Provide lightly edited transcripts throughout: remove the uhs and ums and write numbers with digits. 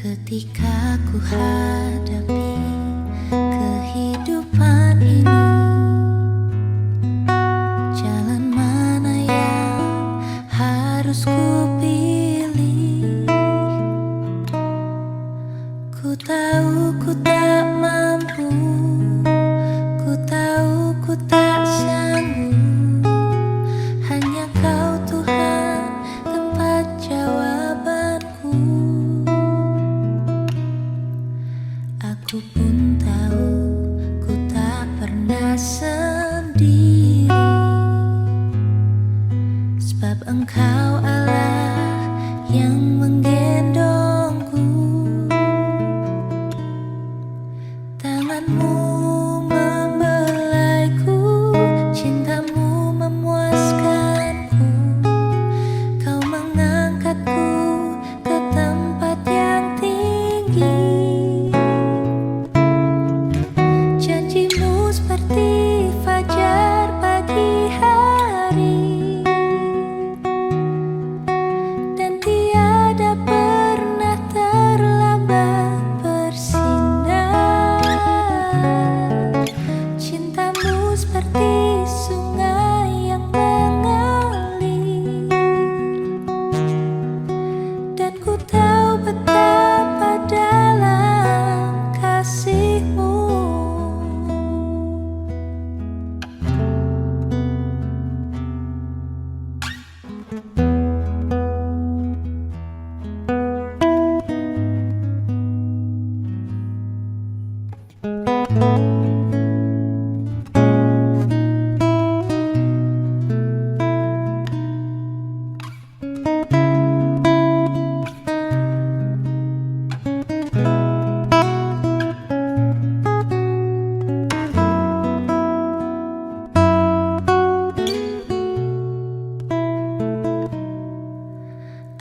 Ketika ku hadapi kehidupan ini, jalan mana yang harus ku pilih? Ku tahu ku tak mampu, ku tahu ku tak sanggup. Hanya Kau Tuhan tempat jawabanku. Aku pun tahu ku tak pernah sendiri, sebab Engkau Allah yang menggendongku. Tanganmu membelaiku, cintamu memuaskanku. Kau mengangkatku ke tempat yang tinggi. Janjimu seperti fajar pagi hari, dan tiada pernah terlambat bersinar. Cintamu seperti sungai yang mengalir, dan ku tahu betapa dalam kasih-Mu.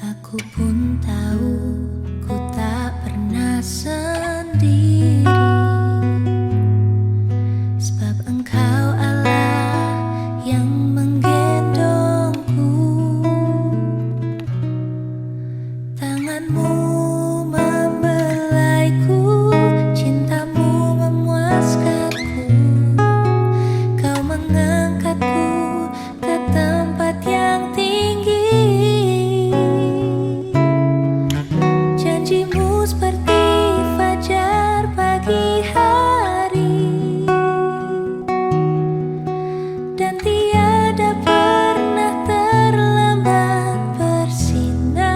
Aku pun tahu ku tak pernah sendiri, sebab Engkau Allah yang menggendongku. Tanganmu membelaiku, cintamu memuaskanku. Kau mengangkatku ke tempat yang tinggi. Janjimu seperti fajar pagi hari, dan tiada pernah terlambat bersinar.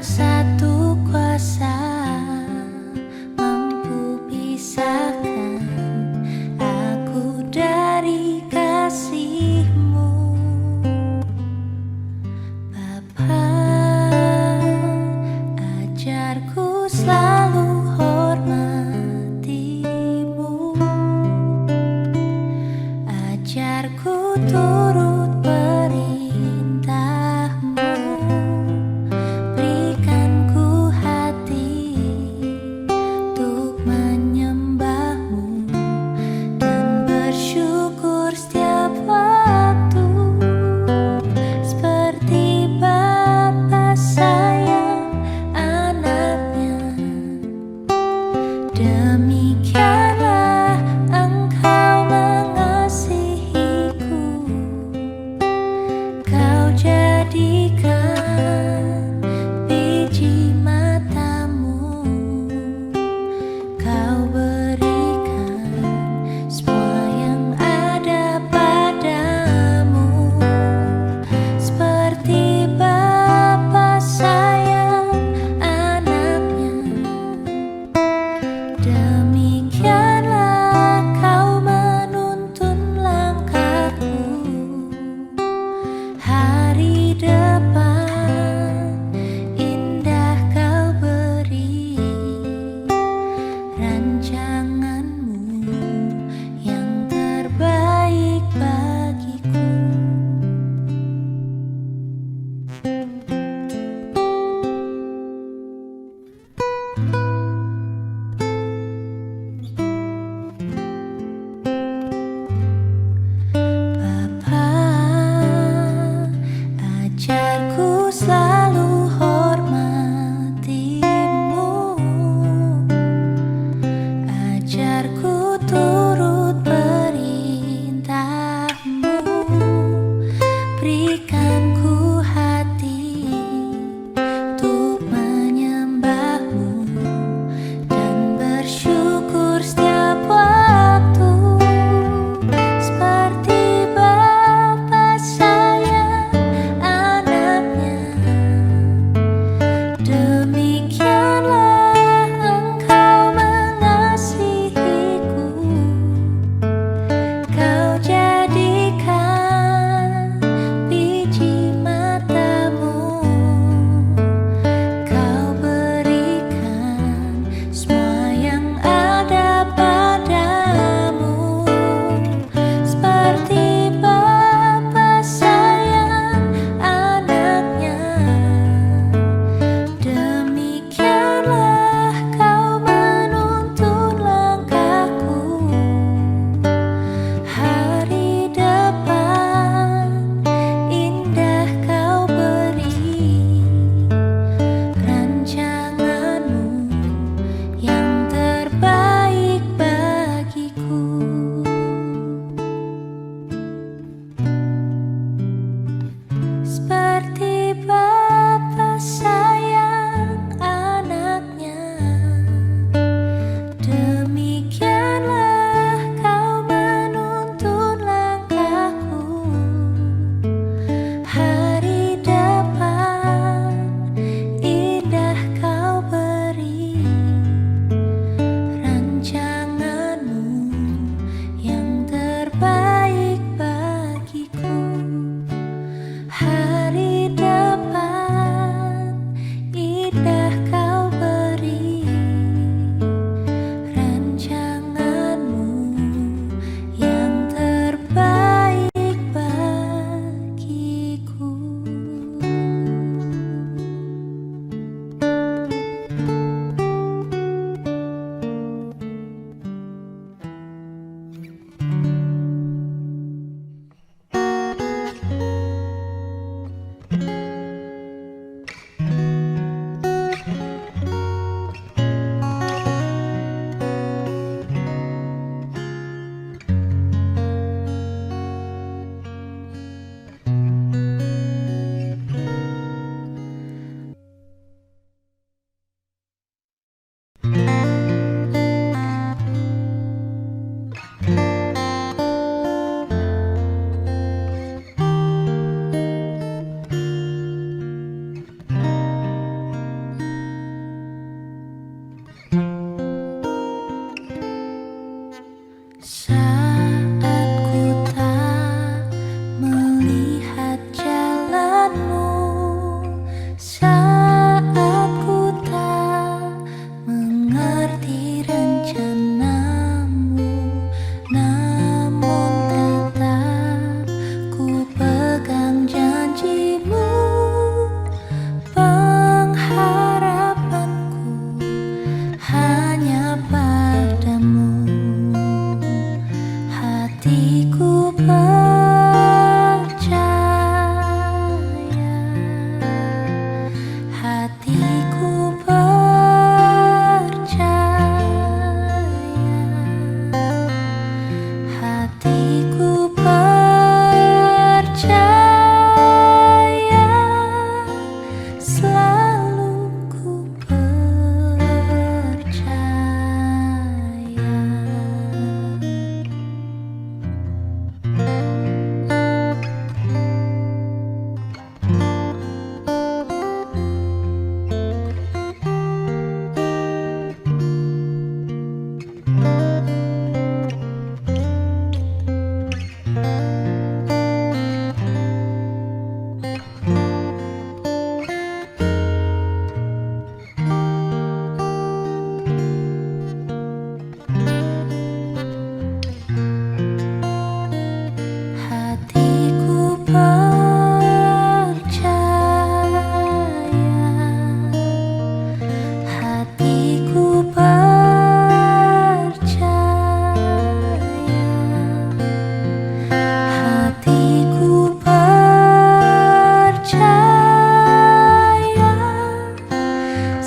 satu kuasa mampu pisahkan aku dari kasih-Mu. Bapa, ajarku selalu hormati-Mu, ajarku turut perintah-Mu, berikan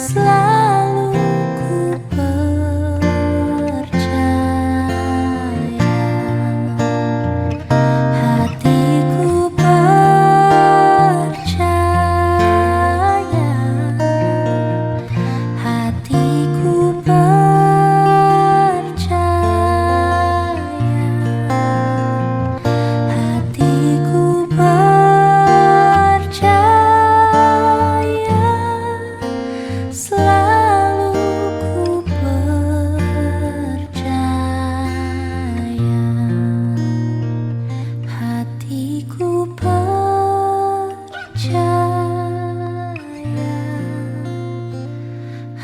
selalu ku percaya, hatiku percaya, hatiku percaya, hatiku percaya, selalu ku percaya, hatiku percaya,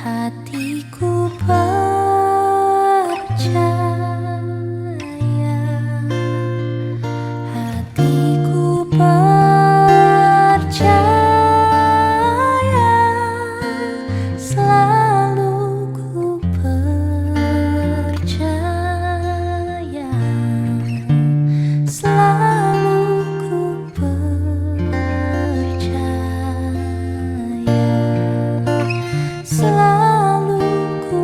hatiku percaya, hatiku percaya, selalu ku percaya, selalu ku percaya, selalu ku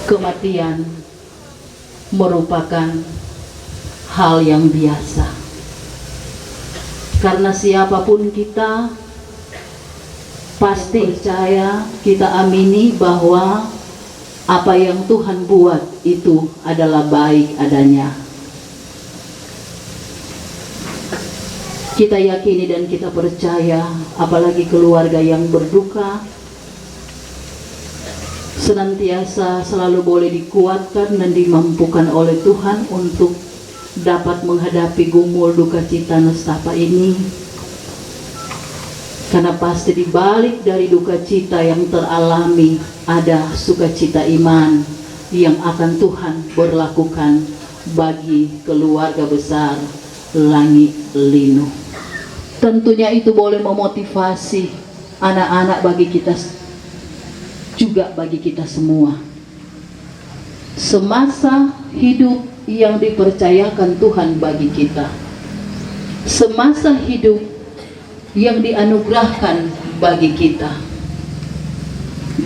kematian merupakan hal yang biasa. Karena siapapun kita, pasti percaya, kita amini bahwa apa yang Tuhan buat itu adalah baik adanya. Kita yakini dan kita percaya, apalagi keluarga yang berduka, senantiasa selalu boleh dikuatkan dan dimampukan oleh Tuhan untuk dapat menghadapi gumul duka cita nestapa ini. Karena pasti di balik dari duka cita yang teralami ada sukacita iman yang akan Tuhan berlakukan bagi keluarga besar Langit Linu. Tentunya itu boleh memotivasi anak-anak bagi kita, juga bagi kita semua. Semasa hidup yang dipercayakan Tuhan bagi kita, semasa hidup yang dianugerahkan bagi kita,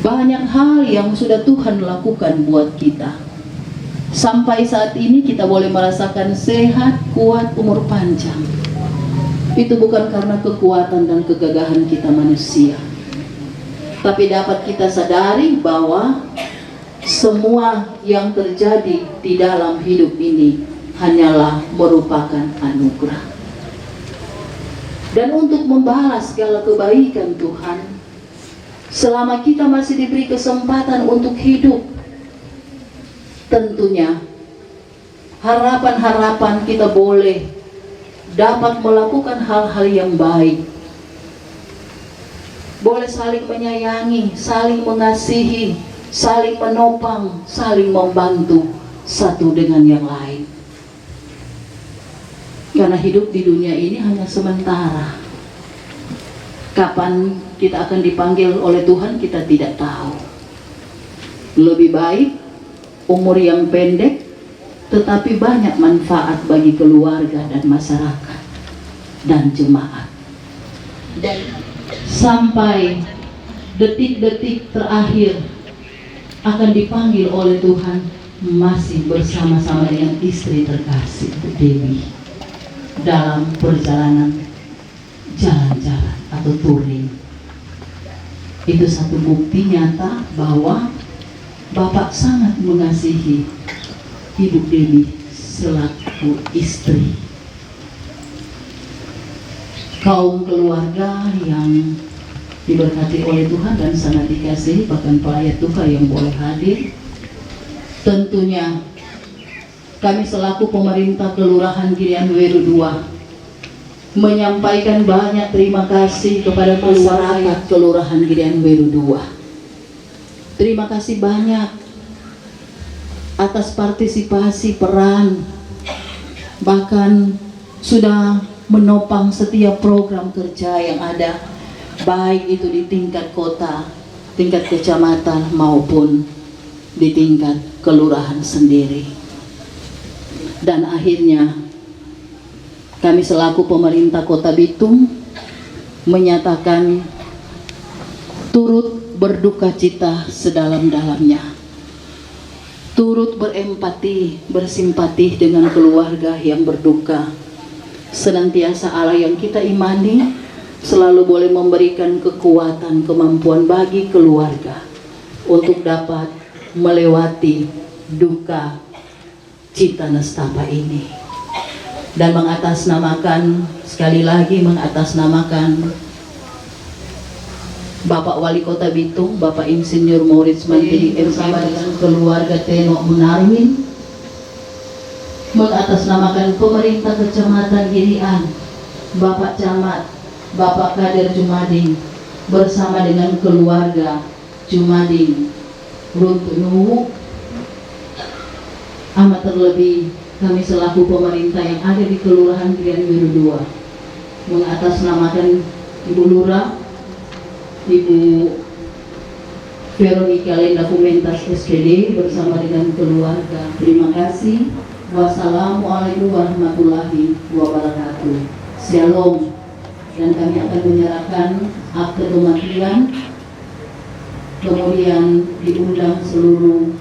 banyak hal yang sudah Tuhan lakukan buat kita. Sampai saat ini kita boleh merasakan sehat, kuat, umur panjang. Itu bukan karena kekuatan dan kegagahan kita manusia, tapi dapat kita sadari bahwa semua yang terjadi di dalam hidup ini hanyalah merupakan anugerah. Dan untuk membalas segala kebaikan Tuhan, selama kita masih diberi kesempatan untuk hidup, tentunya harapan-harapan kita boleh dapat melakukan hal-hal yang baik. Boleh saling menyayangi, saling mengasihi, saling menopang, saling membantu satu dengan yang lain. Karena hidup di dunia ini hanya sementara. Kapan kita akan dipanggil oleh Tuhan kita tidak tahu. Lebih baik umur yang pendek tetapi banyak manfaat bagi keluarga dan masyarakat dan jemaat. Dan sampai detik-detik terakhir akan dipanggil oleh Tuhan masih bersama-sama dengan istri terkasih Dewi dalam perjalanan jalan-jalan atau touring. Itu satu bukti nyata bahwa Bapak sangat mengasihi hidup Dewi selaku istri. Kaum keluarga yang diberkati oleh Tuhan dan sangat dikasihi, bahkan pelayat Tuhan yang boleh hadir. Tentunya kami selaku pemerintah Kelurahan Girian Weru II menyampaikan banyak terima kasih kepada masyarakat Kelurahan Girian Weru II. Terima kasih banyak atas partisipasi peran, bahkan sudah menopang setiap program kerja yang ada, baik itu di tingkat kota, tingkat kecamatan maupun di tingkat kelurahan sendiri. Dan akhirnya kami selaku pemerintah Kota Bitung menyatakan turut berduka cita sedalam-dalamnya, turut berempati, bersimpati dengan keluarga yang berduka. Senantiasa Allah yang kita imani selalu boleh memberikan kekuatan, kemampuan bagi keluarga untuk dapat melewati duka cita nestapa ini, dan mengatasnamakan, sekali lagi mengatasnamakan Bapak Wali Kota Bitung, Bapak Insinyur Moritz Mantili bersama dengan keluarga Tenok Munarwin, mengatasnamakan pemerintah Kecamatan Girian, Bapak Camat, Bapak Kader Jumading bersama dengan keluarga Jumading Runtunuwu. Amat terlebih kami selaku pemerintah yang ada di Kelurahan Girian Weru II mengatasnamakan Ibu Lurah, Ibu Veronica Lenda Kumentas SPD bersama dengan keluarga. Terima kasih. Wassalamualaikum warahmatullahi wabarakatuh. Shalom. Dan kami akan menyerahkan akte kematian, kemudian diundang seluruh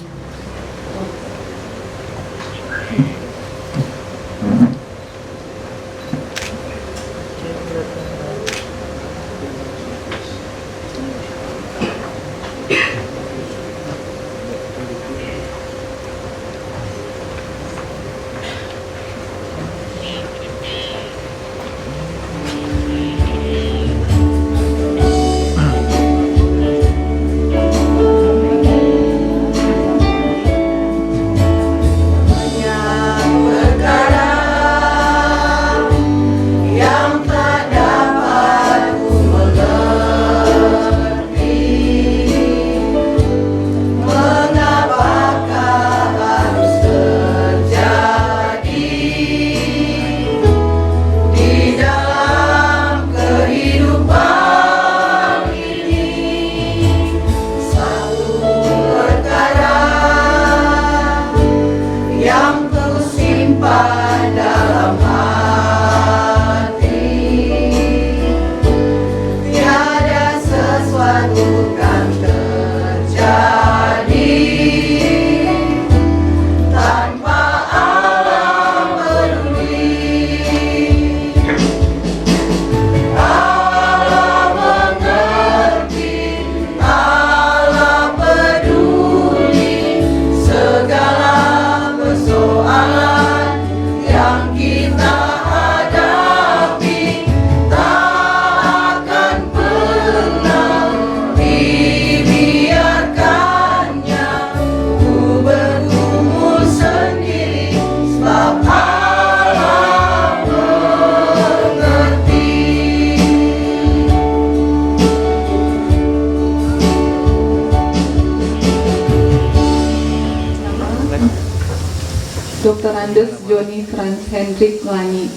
Dr. Andes Joni Franz Hendrik Langi.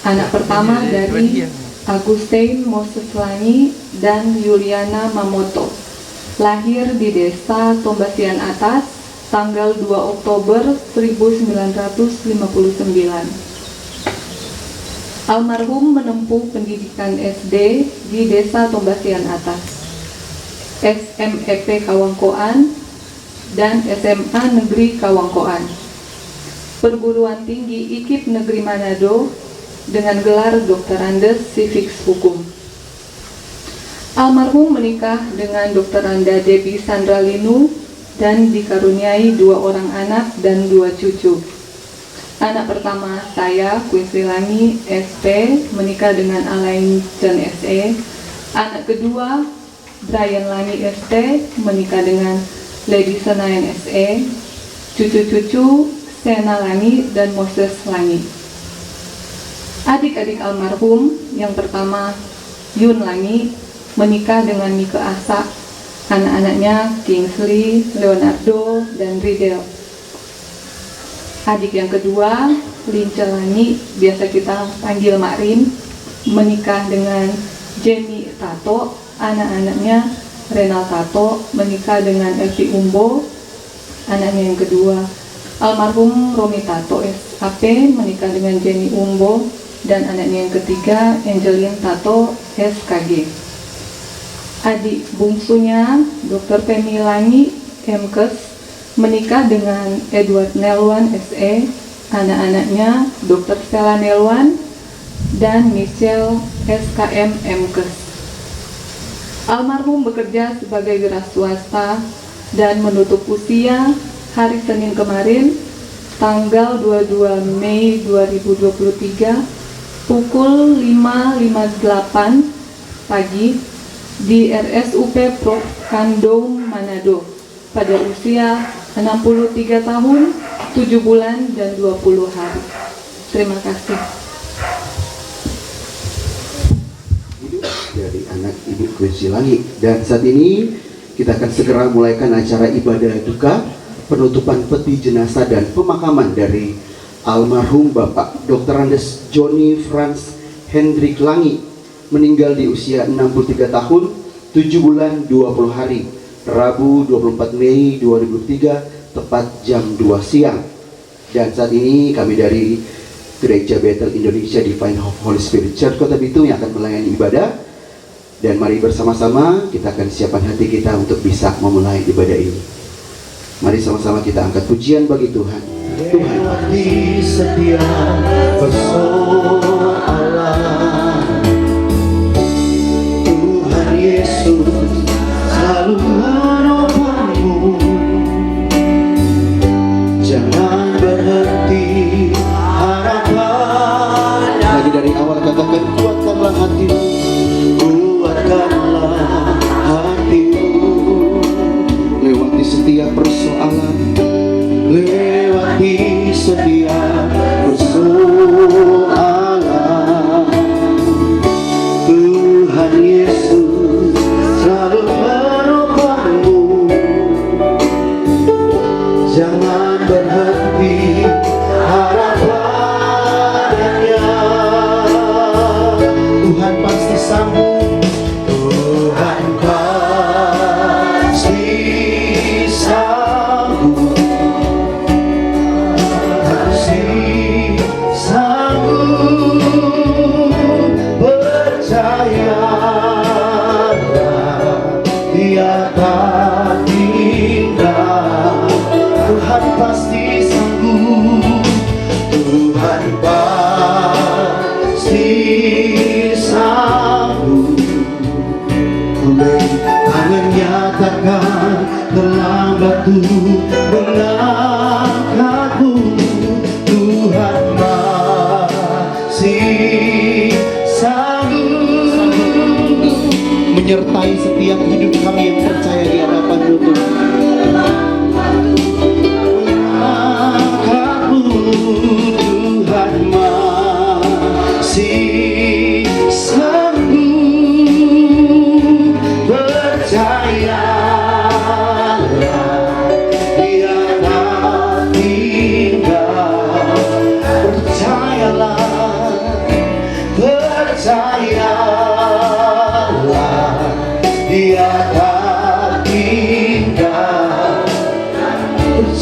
Anak pertama dari Agustin Moses Langi dan Yuliana Mamoto. Lahir di Desa Tombasian Atas, tanggal 2 Oktober 1959. Almarhum menempuh pendidikan SD di Desa Tombasian Atas, SMEP Kawangkoan, dan SMA Negeri Kawangkoan. Perguruan Tinggi IKIP Negeri Manado dengan gelar Dr. Andes Civics Hukum. Almarhum menikah dengan Dr. Anda Debbie Sandra Linu dan dikaruniai 2 orang anak dan 2 cucu. Anak pertama saya, Quincy Langi, SP, menikah dengan Alain Chen SE. Anak kedua, Brian Langi ST, menikah dengan Lady Senayan SE. Cucu-cucu, Sena Langi dan Moses Langi. Adik-adik almarhum, yang pertama, Yun Langi, menikah dengan Mika Asa. Anak-anaknya Kingsley, Leonardo, dan Ridel. Adik yang kedua, Lince Langi, biasa kita panggil Makrin, menikah dengan Jenny Tato. Anak-anaknya Renal Tato, menikah dengan Elvi Umbo. Anaknya yang kedua, almarhum Romi Tato SAP, menikah dengan Jenny Umbo. Dan anaknya yang ketiga, Angelin Tato SKG. Adik bungsunya, Dr. Femi Langi MKes, menikah dengan Edward Nelwan SE. Anak-anaknya Dr. Stella Nelwan dan Michelle SKM MKes. Almarhum bekerja sebagai wira swasta dan menutup usia hari Senin kemarin, tanggal 22 Mei 2023, pukul 5.58 pagi di RSUP Prof. Kandung, Manado, pada usia 63 tahun, 7 bulan, dan 20 hari. Terima kasih. Dari anak Ibu Quincy Langi. Dan saat ini kita akan segera mulaikan acara ibadah duka, penutupan peti jenazah dan pemakaman dari almarhum Bapak Dr. Andes Joni Franz Hendrik Langi, meninggal di usia 63 tahun, 7 bulan, 20 hari, Rabu 24 Mei 2003, tepat jam 2 siang. Dan saat ini kami dari Gereja Bethel Indonesia Divine Holy Spirit Church Kota Bitung yang akan melayani ibadah. Dan mari bersama-sama kita akan siapkan hati kita untuk bisa memulai ibadah ini. Mari sama-sama kita angkat pujian bagi Tuhan. Tuhan pasti setia bersoalan. Tuhan Yesus selalu menopangmu. Jangan berhenti harapan. Lagi dari awal katakan, kuatkanlah hatimu. Kuatkanlah hatimu. Lewati setiap persoalan, lewati setiap persoalan. Tuhan Yesus selalu menopangmu. Jangan berhenti harapannya. Tuhan pasti sanggup. Tuhan pasti sanggup. Pasti sanggup. Percayalah, Dia tak tinggal. Tuhan pasti sanggup. Tuhan pasti sanggup. Tangannya takkan terlambat untuk mengangkatmu. Tuhan masih sanggup menyertai setiap hidup kami yang percaya di hadapan Tuhan. Tuhan masih sanggup. Percayalah, Dia tak tinggal.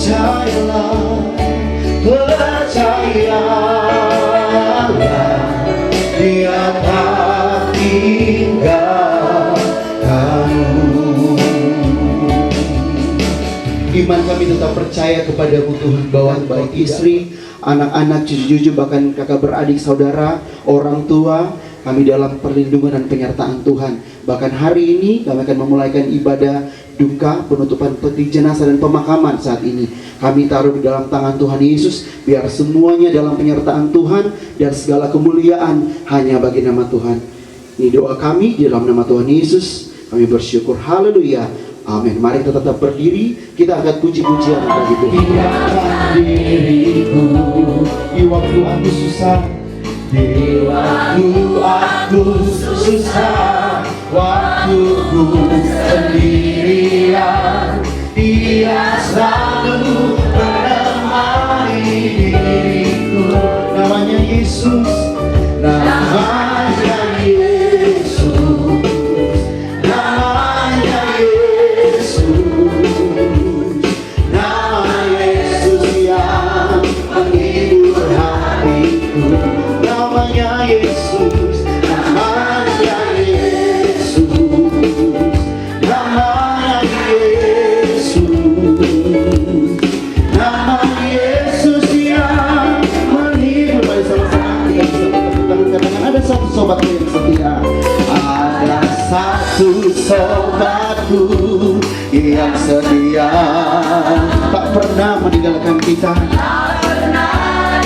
percayalah, percayalah, Dia tak tinggalkanmu. Iman kami tetap percaya kepadamu Tuhan, bahwa baik istri, anak-anak, cucu-cucu, bahkan kakak beradik, saudara, orang tua, kami dalam perlindungan dan penyertaan Tuhan. Bahkan hari ini kami akan memulaikan ibadah duka, penutupan peti jenazah dan pemakaman saat ini. Kami taruh di dalam tangan Tuhan Yesus, biar semuanya dalam penyertaan Tuhan dan segala kemuliaan hanya bagi nama Tuhan. Ini doa kami di dalam nama Tuhan Yesus. Kami bersyukur, haleluya, amin. Mari kita tetap berdiri, kita angkat puji-pujian bagi Tuhan. Biarkan diriku di waktu aku susah, di waktu aku susah, waktu ku sendirian, Dia selalu menemani diriku. Namanya Yesus, namanya Yesus, namanya Yesus, nama Yesus yang menghibur hatiku. Namanya Yesus, namanya Yesus, namanya Yesus, nama Yesus yang menghibur. Mari sama-sama kita bisa bertepuk tangan, katakan ada satu sobatku yang setia. Ada satu sobatku yang setia, tak pernah meninggalkan kita.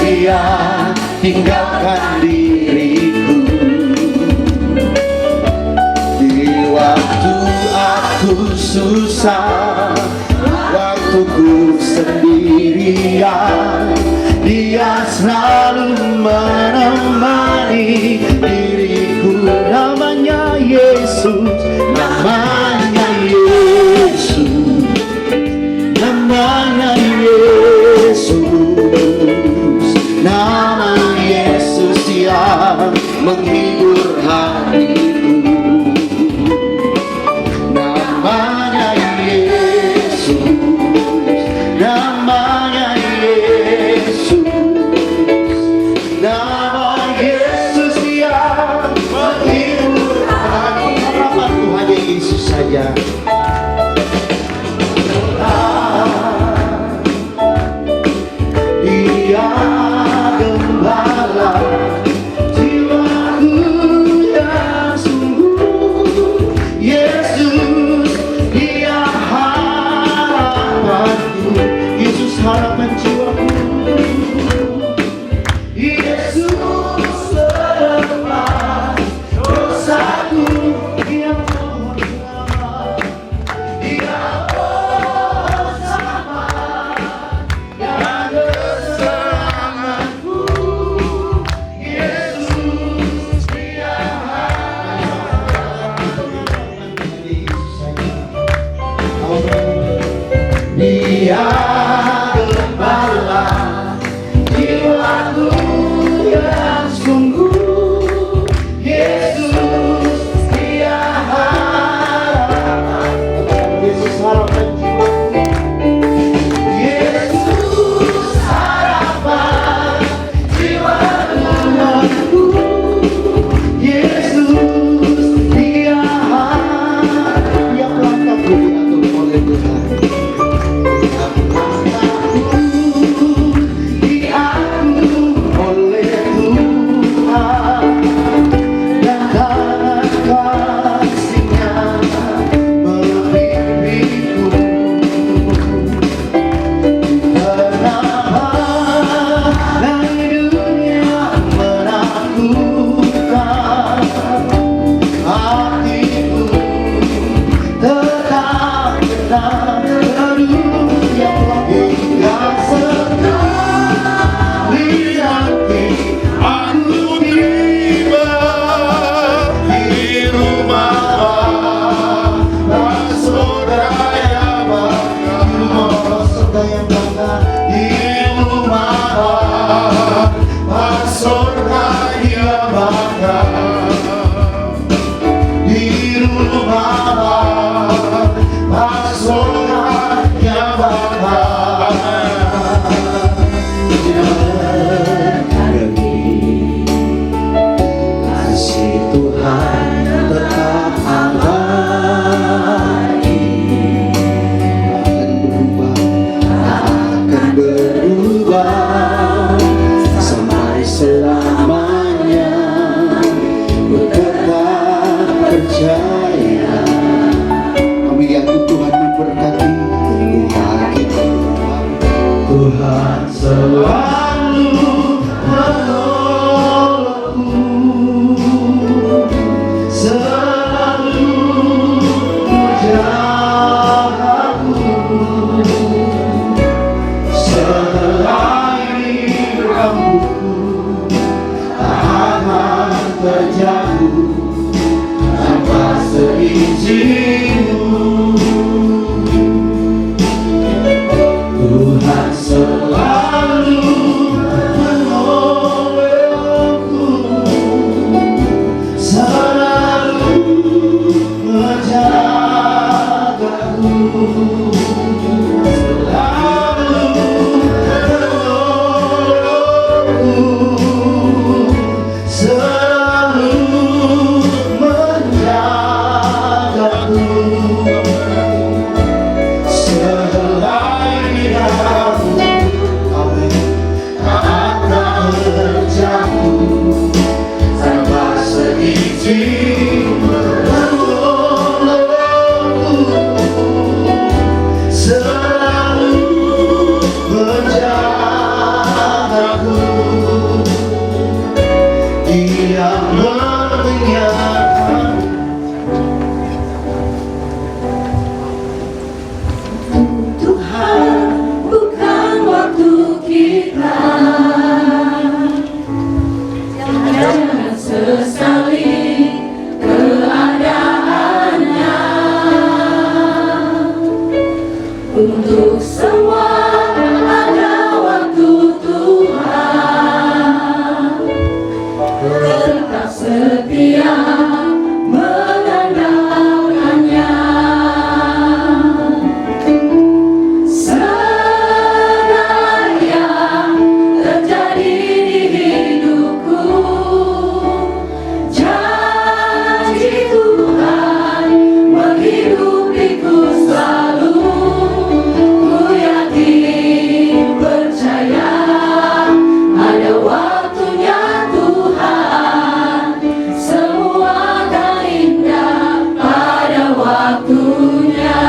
Dia tinggalkan diriku di waktu aku susah, waktu ku sendirian, Dia selalu menemani diriku. Namanya Yesus, namanya Yesus, namanya Yesus, nama Yesus yang menghibur hatiku. Namanya Yesus, namanya Yesus, nama Yesus yang menghibur hatiku. Harapanku hanya Yesus saja. Dia gembala jiwaku yang sungguh. Yesus, Dia harapanku. Yesus harapan jiwaku. Yesus lepas dosaku yang menghilangkan. Dia bersama dan kesenanganku. Yesus, Dia Dia gembala jiwaku yang sungguh. Yesus, Dia harapan. Yesus harapan jiwaku. Yesus harapan jiwaku. Yesus, Dia harapan. Tiap langkahku diatur oleh Tuhan. seizin-Mu. Tuhan selalu menolongku, selalu menjagaku, selalu menolongku, selalu menjagaku. Selain Aku, amin, tak terjatuh tanpa seizin selalu menjagaku. Dia mengingatkan Tuhan, bukan waktu kita. Jangan sesali keadaannya. Untuk semua ada waktu Tuhan. Tetap setia mengandalkannya. Segala yang terjadi di hidupku, janji Tuhan menghidupiku selalu. Ku yakin percaya ada waktunya Tuhan. Semua akan indah pada waktunya.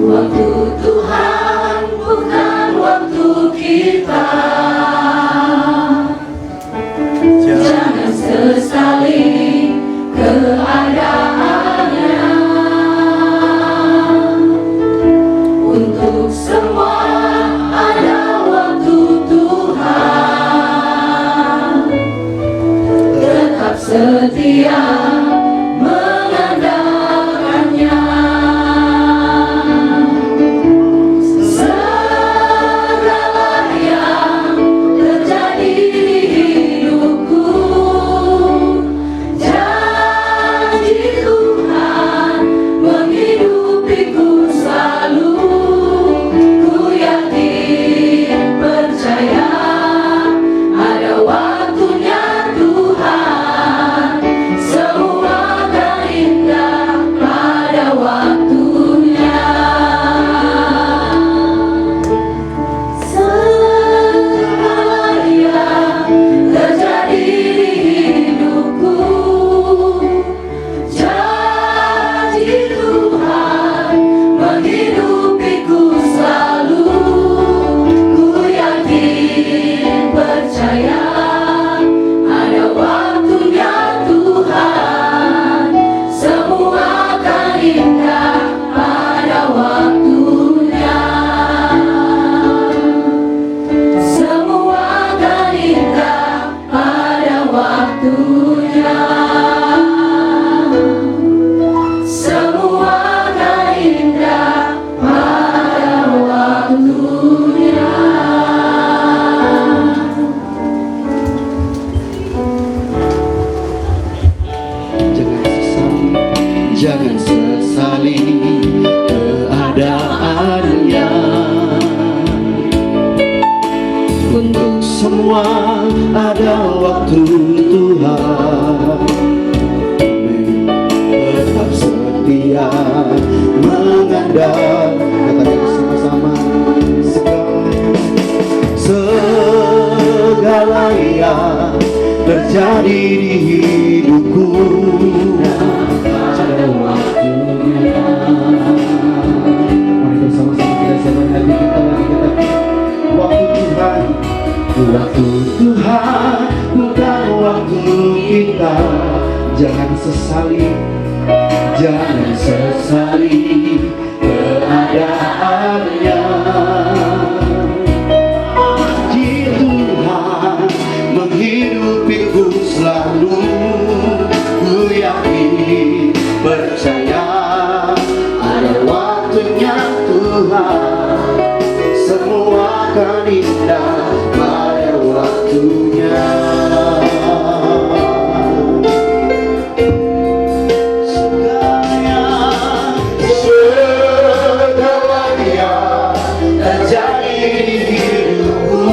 Waktu Tuhan bukan waktu kita. Jangan sesali keadaannya. Untuk semua ada waktu Tuhan. Tetap setia mengandalkannya. Segala yang terjadi di hidupku, janji Tuhan menghidupiku selalu. Ku yakin percaya ada waktunya Tuhan. Semua akan indah pada waktunya. Segala yang terjadi di hidupku, janji Tuhan menghidupiku selalu. Ku yakin percaya ada waktunya Tuhan. Semua akan indah pada waktunya. Semua akan indah pada waktunya. Semua akan indah pada waktunya. Jangan sesali keadaannya. Untuk semua ada waktu Tuhan. Tetap setia mengandalkan. Katakan sama-sama. Segala yang terjadi di hidupku, ada waktunya. Mari bersama-sama kita siapkan hati kita, mari kita waktu Tuhan. Waktu Tuhan bukan waktu kita. Jangan sesali, jangan sesali keadaannya. Tuhan yakin, percaya ada waktunya Tuhan, semua akan indah pada waktunya. Segalanya terjadi di hidupku,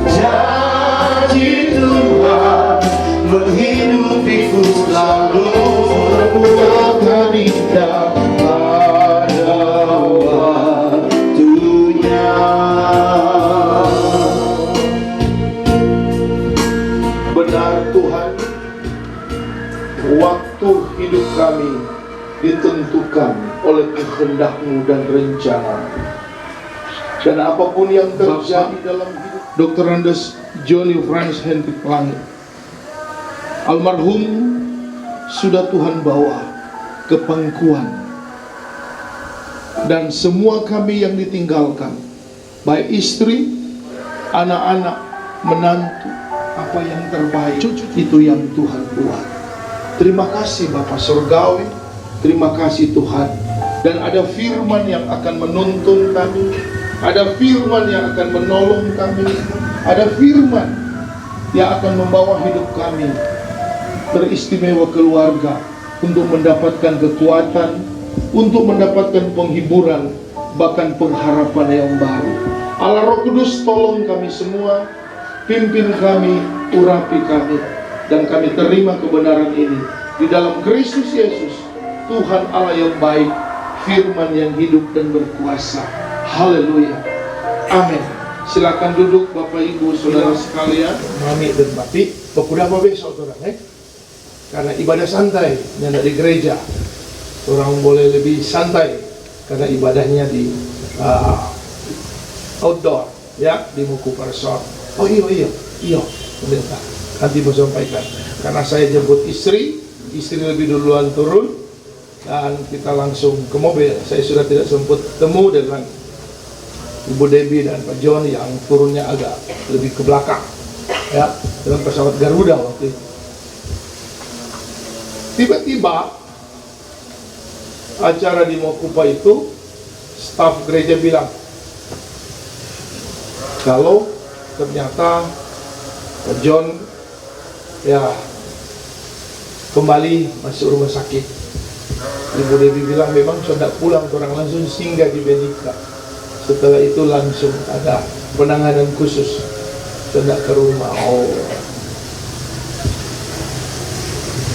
janji Tuhan menghidupiku lalu, semua akan indah pada waktunya. Benar Tuhan, waktu hidup kami ditentukan oleh kehendak-Mu dan rencana. Dan apapun yang terjadi dalam hidup Dr. Andes Johnny Frans Hendrik Langit, almarhum sudah Tuhan bawa ke pangkuan. Dan semua kami yang ditinggalkan, baik istri, anak-anak, menantu, apa yang terbaik itu yang Tuhan buat. Terima kasih Bapa Surgawi, terima kasih Tuhan. Dan ada firman yang akan menuntun kami, ada firman yang akan menolong kami, ada firman yang akan membawa hidup kami teristimewa keluarga untuk mendapatkan kekuatan, untuk mendapatkan penghiburan, bahkan pengharapan yang baru. Allah Roh Kudus, tolong kami semua, pimpin kami, urapi kami, dan kami terima kebenaran ini di dalam Kristus Yesus, Tuhan Allah yang baik, firman yang hidup dan berkuasa. Haleluya, amin. Silakan duduk Bapak Ibu Saudara sekalian, Mami dan Bapi. Pemuda apa besok orang karena ibadah santai, tidak di gereja. Orang boleh lebih santai karena ibadahnya di outdoor, ya, di Muku Persor. Oh iya, sebentar. Nanti mau sampaikan. Karena saya jemput istri lebih duluan turun, dan kita langsung ke mobil. Saya sudah tidak sempat temu dengan Ibu Debbie dan Pak John yang turunnya agak lebih ke belakang, ya, dalam pesawat Garuda waktu itu. Tiba-tiba acara di Mokupa itu, staf gereja bilang, kalau ternyata Pak John ya kembali masuk rumah sakit. Ibu Dewi bilang memang sudah pulang, orang langsung singgah di Benika. Setelah itu langsung ada penanganan khusus, sudah ke rumah.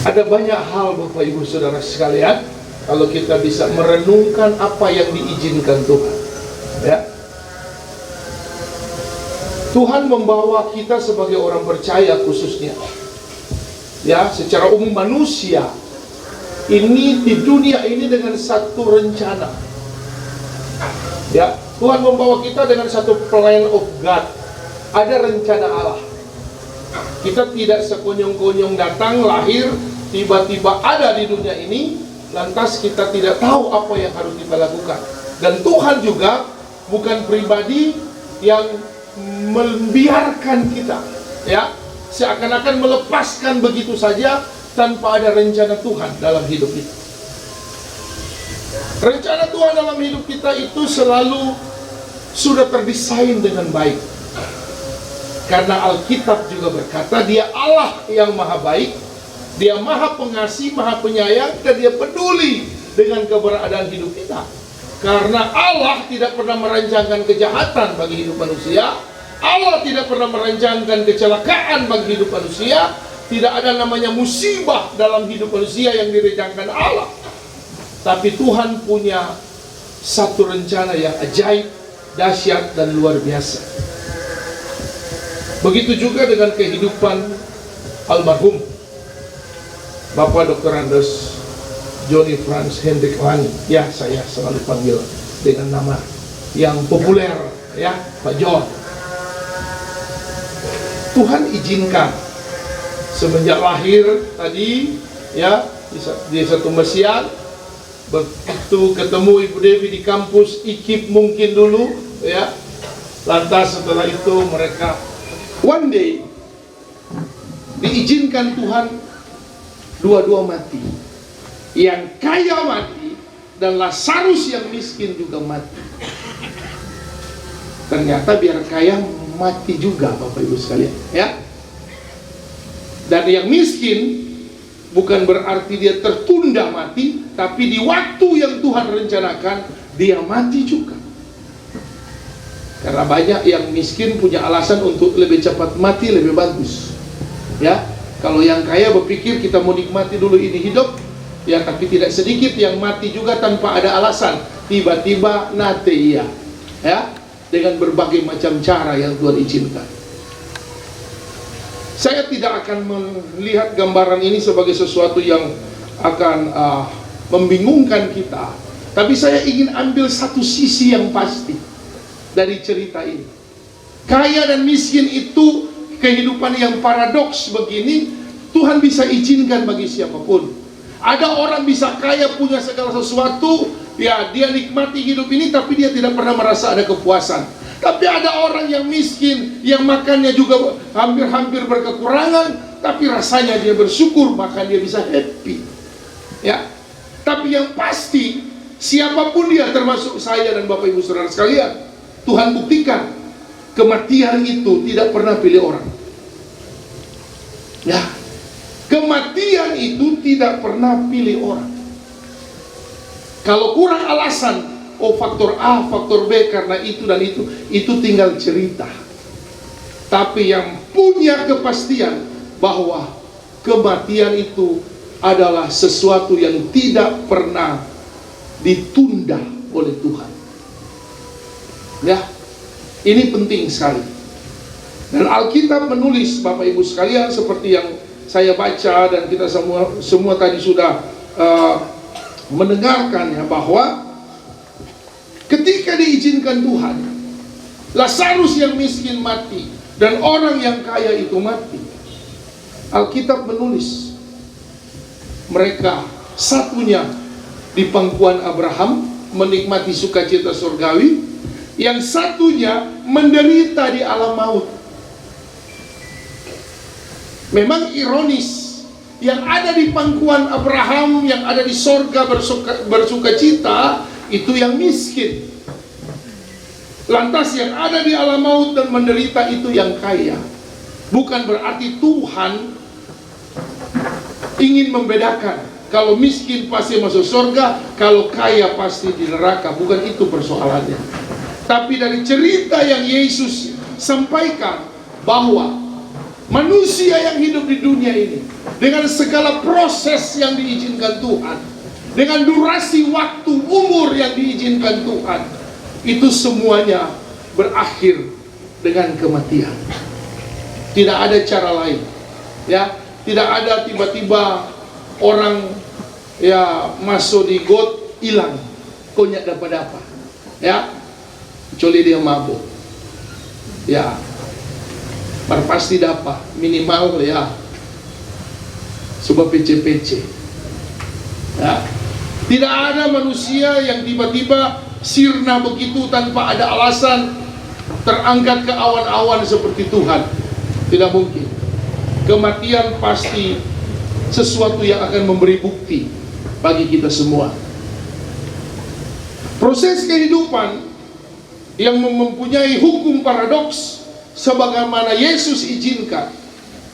Ada banyak hal Bapak Ibu Saudara sekalian, kalau kita bisa merenungkan apa yang diizinkan Tuhan, ya. Tuhan membawa kita sebagai orang percaya khususnya, ya, secara umum manusia ini di dunia ini dengan satu rencana, ya. Tuhan membawa kita dengan satu plan of God, ada rencana Allah. Kita tidak sekonyong-konyong datang, lahir, tiba-tiba ada di dunia ini, lantas kita tidak tahu apa yang harus kita lakukan. Dan Tuhan juga bukan pribadi yang membiarkan kita, ya, seakan-akan melepaskan begitu saja tanpa ada rencana Tuhan dalam hidup kita. Rencana Tuhan dalam hidup kita itu selalu sudah terdesain dengan baik. Karena Alkitab juga berkata, Dia Allah yang maha baik, Dia maha pengasih, maha penyayang, dan Dia peduli dengan keberadaan hidup kita. Karena Allah tidak pernah merancangkan kejahatan bagi hidup manusia, Allah tidak pernah merancangkan kecelakaan bagi hidup manusia. Tidak ada namanya musibah dalam hidup manusia yang direncanakan Allah. Tapi Tuhan punya satu rencana yang ajaib, dahsyat, dan luar biasa. Begitu juga dengan kehidupan almarhum Bapak Dr. Andes Johnny Frans Hendrik Langit. Ya, saya selalu panggil dengan nama yang populer, ya, Pak John. Tuhan izinkan semenjak lahir tadi, ya, di satu mesian, begitu ketemu Ibu Dewi di kampus IKIP mungkin dulu, ya, lantas setelah itu mereka one day diizinkan Tuhan Dua-dua mati. Yang kaya mati dan Lazarus yang miskin juga mati. Ternyata biar kaya mati juga, Bapak Ibu sekalian, ya. Dan yang miskin bukan berarti dia tertunda mati, tapi di waktu yang Tuhan rencanakan dia mati juga. Karena banyak yang miskin punya alasan untuk lebih cepat mati lebih bagus. Ya, kalau yang kaya berpikir kita mau nikmati dulu ini hidup, ya, tapi tidak sedikit yang mati juga tanpa ada alasan. Tiba-tiba nate iya, ya, dengan berbagai macam cara yang Tuhan izinkan. Saya tidak akan melihat gambaran ini sebagai sesuatu yang akan membingungkan kita, tapi saya ingin ambil satu sisi yang pasti dari cerita ini. Kaya dan miskin itu kehidupan yang paradoks begini, Tuhan bisa izinkan bagi siapapun. Ada orang bisa kaya, punya segala sesuatu, ya, dia nikmati hidup ini tapi dia tidak pernah merasa ada kepuasan. Tapi ada orang yang miskin, yang makannya juga hampir-hampir berkekurangan, tapi rasanya dia bersyukur, maka dia bisa happy. Ya. Tapi yang pasti, siapapun dia, termasuk saya dan Bapak Ibu Saudara sekalian, Tuhan buktikan kematian itu tidak pernah pilih orang. Ya, kematian itu tidak pernah pilih orang. Kalau kurang alasan, oh faktor A, faktor B, karena itu dan itu tinggal cerita. Tapi yang punya kepastian bahwa kematian itu adalah sesuatu yang tidak pernah ditunda oleh Tuhan. Ya, ini penting sekali. Dan Alkitab menulis, Bapak Ibu sekalian, seperti yang saya baca dan kita semua tadi sudah mendengarkannya, bahwa ketika diizinkan Tuhan, Lazarus yang miskin mati dan orang yang kaya itu mati. Alkitab menulis mereka satunya di pangkuan Abraham menikmati sukacita surgawi, yang satunya menderita di alam maut. Memang ironis, yang ada di pangkuan Abraham, yang ada di sorga bersukacita, itu yang miskin. Lantas yang ada di alam maut dan menderita itu yang kaya. Bukan berarti Tuhan ingin membedakan, kalau miskin pasti masuk surga, kalau kaya pasti di neraka. Bukan itu persoalannya. Tapi dari cerita yang Yesus sampaikan, bahwa manusia yang hidup di dunia ini, dengan segala proses yang diizinkan Tuhan, dengan durasi waktu umur yang diizinkan Tuhan, itu semuanya berakhir dengan kematian. Tidak ada cara lain. Ya, tidak ada tiba-tiba orang ya masuk di got hilang, konyak dapat apa. Ya, kecuali dia mabuk. Ya, pasti dapat minimal ya sebab PC. Ya, tidak ada manusia yang tiba-tiba sirna begitu tanpa ada alasan, terangkat ke awan-awan seperti Tuhan. Tidak mungkin. Kematian pasti sesuatu yang akan memberi bukti bagi kita semua. Proses kehidupan yang mempunyai hukum paradoks sebagaimana Yesus izinkan,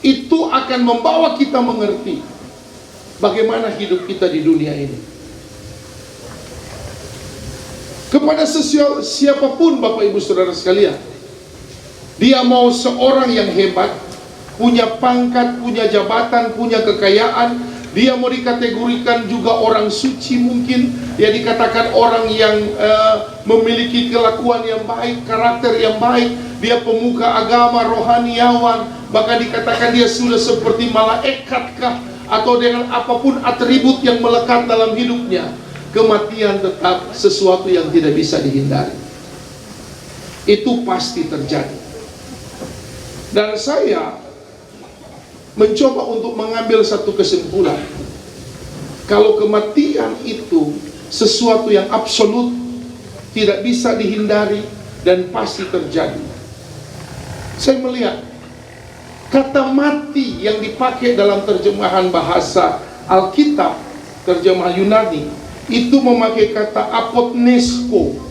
itu akan membawa kita mengerti bagaimana hidup kita di dunia ini. Kepada siapapun Bapak Ibu Saudara sekalian, dia mau seorang yang hebat, punya pangkat, punya jabatan, punya kekayaan, dia mau dikategorikan juga orang suci mungkin, ya dikatakan orang yang memiliki kelakuan yang baik, karakter yang baik, dia pemuka agama, rohaniawan, bahkan dikatakan dia sudah seperti malaikat kah, atau dengan apapun atribut yang melekat dalam hidupnya, kematian tetap sesuatu yang tidak bisa dihindari. Itu pasti terjadi. Dan saya mencoba untuk mengambil satu kesimpulan. Kalau kematian itu sesuatu yang absolut, tidak bisa dihindari dan pasti terjadi. Saya melihat kata mati yang dipakai dalam terjemahan bahasa Alkitab terjemah Yunani itu memakai kata apotnesko.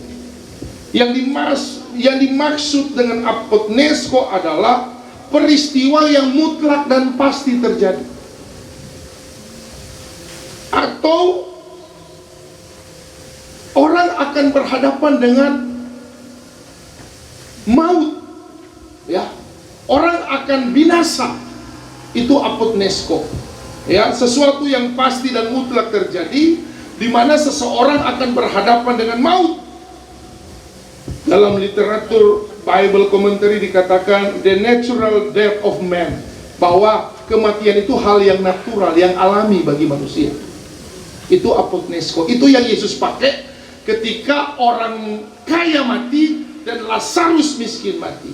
Yang dimaksud dengan apotnesko adalah peristiwa yang mutlak dan pasti terjadi, atau orang akan berhadapan dengan maut, ya, orang akan binasa. Itu apotnesko, ya, sesuatu yang pasti dan mutlak terjadi, di mana seseorang akan berhadapan dengan maut. Dalam literatur Bible commentary dikatakan the natural death of man, bahwa kematian itu hal yang natural, yang alami bagi manusia. Itu apotnesko. Itu yang Yesus pakai ketika orang kaya mati dan Lazarus miskin mati.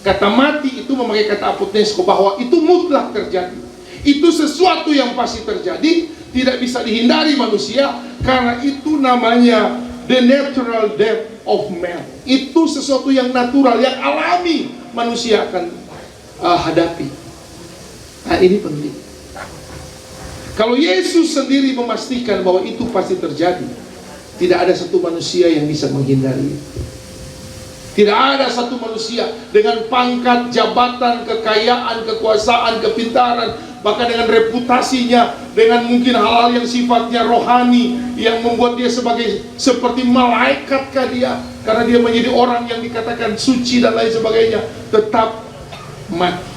Kata mati itu memakai kata apotnesko, bahwa itu mutlak terjadi. Itu sesuatu yang pasti terjadi, tidak bisa dihindari manusia, karena itu namanya the natural death of man. Itu sesuatu yang natural, yang alami manusia akan hadapi. Nah, ini penting. Kalau Yesus sendiri memastikan bahwa itu pasti terjadi, tidak ada satu manusia yang bisa menghindari. Tidak ada satu manusia dengan pangkat, jabatan, kekayaan, kekuasaan, kepintaran, bahkan dengan reputasinya, dengan mungkin hal-hal yang sifatnya rohani, yang membuat dia seperti malaikat kah dia, karena dia menjadi orang yang dikatakan suci dan lain sebagainya, tetap mati.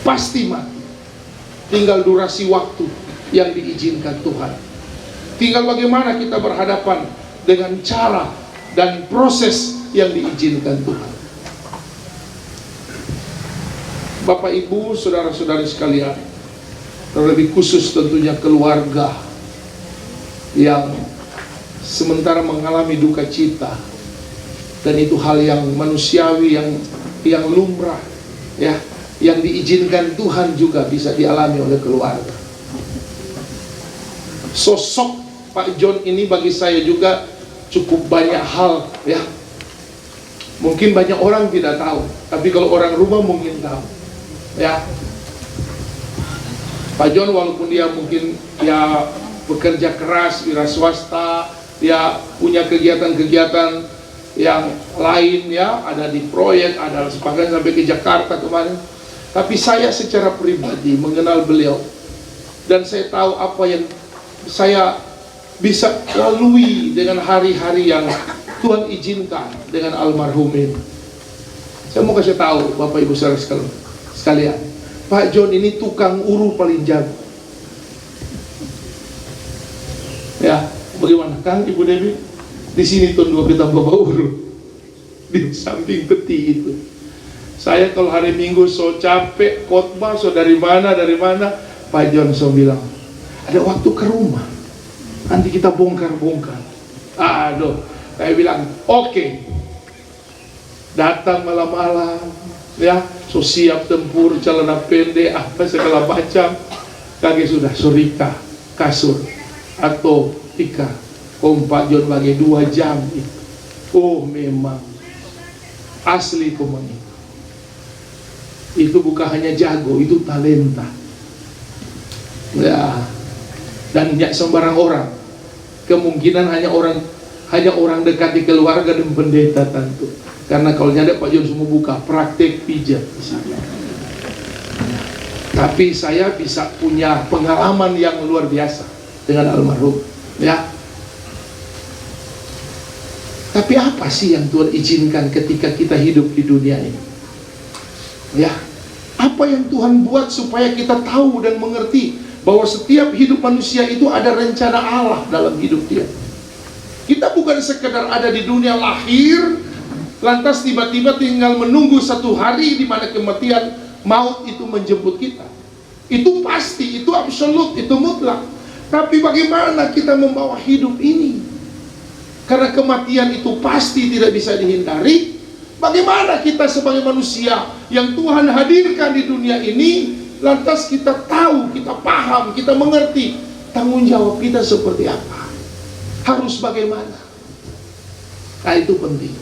Pasti mati. Tinggal durasi waktu yang diizinkan Tuhan. Tinggal bagaimana kita berhadapan dengan cara dan proses yang diizinkan Tuhan. Bapak, Ibu, saudara-saudari sekalian, terlebih khusus tentunya keluarga yang sementara mengalami duka cita, dan itu hal yang manusiawi, yang lumrah, ya, yang diizinkan Tuhan juga bisa dialami oleh keluarga. Sosok Pak John ini bagi saya juga cukup banyak hal, ya. Mungkin banyak orang tidak tahu, tapi kalau orang rumah mungkin tahu, ya. Pak John walaupun dia mungkin ya bekerja keras, wira swasta, dia punya kegiatan-kegiatan yang lain, ya, ada di proyek, ada sebagian sampai ke Jakarta kemarin. Tapi saya secara pribadi mengenal beliau, dan saya tahu apa yang saya bisa lalui dengan hari-hari yang Tuhan izinkan dengan almarhum ini. Saya mau kasih tahu Bapak Ibu saudara sekalian, Pak John ini tukang uru paling jago. Ya, bagaimana Kang, Ibu Dewi? Di sini tuh dua kita bawa uru di samping peti itu. Saya kalau hari Minggu so capek khotbah, so dari mana, Pak John so bilang, ada waktu ke rumah, nanti kita bongkar-bongkar. Aduh, saya bilang, oke. Datang malam-malam, ya, so siap tempur, celana pendek, apa segala macam. Kaki sudah surika, kasur, atau tika. Pak John bagi 2 jam. Oh, memang asli komuni. Itu bukan hanya jago, itu talenta. Ya, dan tidak sembarang orang. Kemungkinan hanya orang dekat di keluarga dan pendeta tentu. Karena kalau nyadap Pak John semua buka praktek pijat. Tapi saya bisa punya pengalaman yang luar biasa dengan almarhum, ya. Tapi apa sih yang Tuhan izinkan ketika kita hidup di dunia ini? Ya, apa yang Tuhan buat supaya kita tahu dan mengerti bahwa setiap hidup manusia itu ada rencana Allah dalam hidup dia. Kita bukan sekedar ada di dunia lahir, lantas tiba-tiba tinggal menunggu satu hari di mana kematian, maut itu menjemput kita. Itu pasti, itu absolut, itu mutlak. Tapi bagaimana kita membawa hidup ini? Karena kematian itu pasti tidak bisa dihindari. Bagaimana kita sebagai manusia yang Tuhan hadirkan di dunia ini, lantas kita tahu, kita paham, kita mengerti tanggung jawab kita seperti apa, harus bagaimana. Nah, itu penting.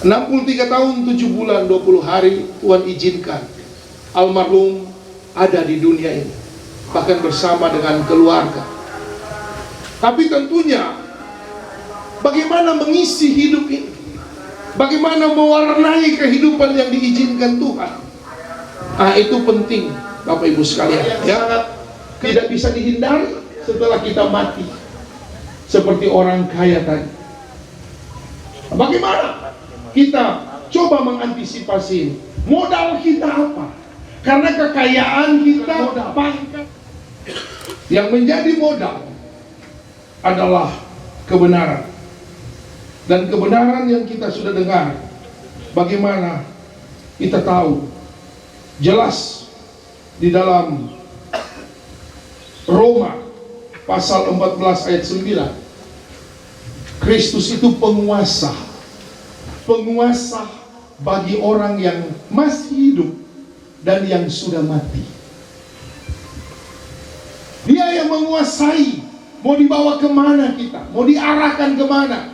63 tahun 7 bulan 20 hari Tuhan izinkan almarhum ada di dunia ini, bahkan bersama dengan keluarga. Tapi tentunya bagaimana mengisi hidup ini, bagaimana mewarnai kehidupan yang diizinkan Tuhan. Itu penting Bapak Ibu sekalian, ya. Tidak bisa dihindari setelah kita mati, seperti orang kaya tadi. Bagaimana kita coba mengantisipasi ini? Modal kita apa? Karena kekayaan kita, pangkat. Yang menjadi modal adalah kebenaran. Dan kebenaran yang kita sudah dengar, bagaimana kita tahu jelas di dalam Roma pasal 14 ayat 9, Kristus itu penguasa bagi orang yang masih hidup dan yang sudah mati. Dia yang menguasai, mau dibawa kemana kita, mau diarahkan kemana,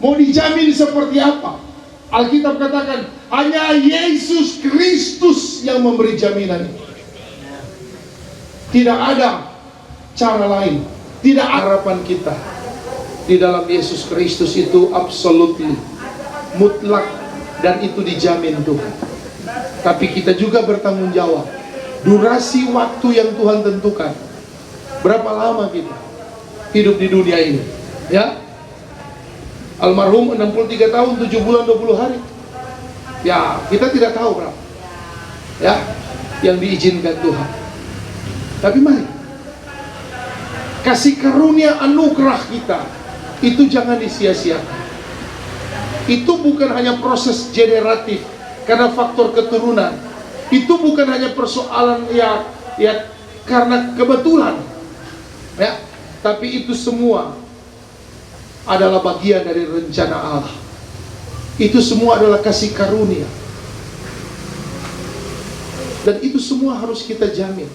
mau dijamin seperti apa. Alkitab katakan hanya Yesus Kristus yang memberi jaminan itu. Tidak ada cara lain, tidak harapan kita di dalam Yesus Kristus itu absolutely, mutlak, dan itu dijamin Tuhan. Tapi kita juga bertanggung jawab. Durasi waktu yang Tuhan tentukan, berapa lama kita hidup di dunia ini, ya. Almarhum 63 tahun 7 bulan 20 hari. Ya, kita tidak tahu berapa, ya, yang diizinkan Tuhan. Tapi mari, kasih karunia anugerah kita itu jangan disia-siakan. Itu bukan hanya proses generatif karena faktor keturunan. Itu bukan hanya persoalan ya karena kebetulan, ya. Tapi itu semua adalah bagian dari rencana Allah. Itu semua adalah kasih karunia. Dan itu semua harus kita jamin.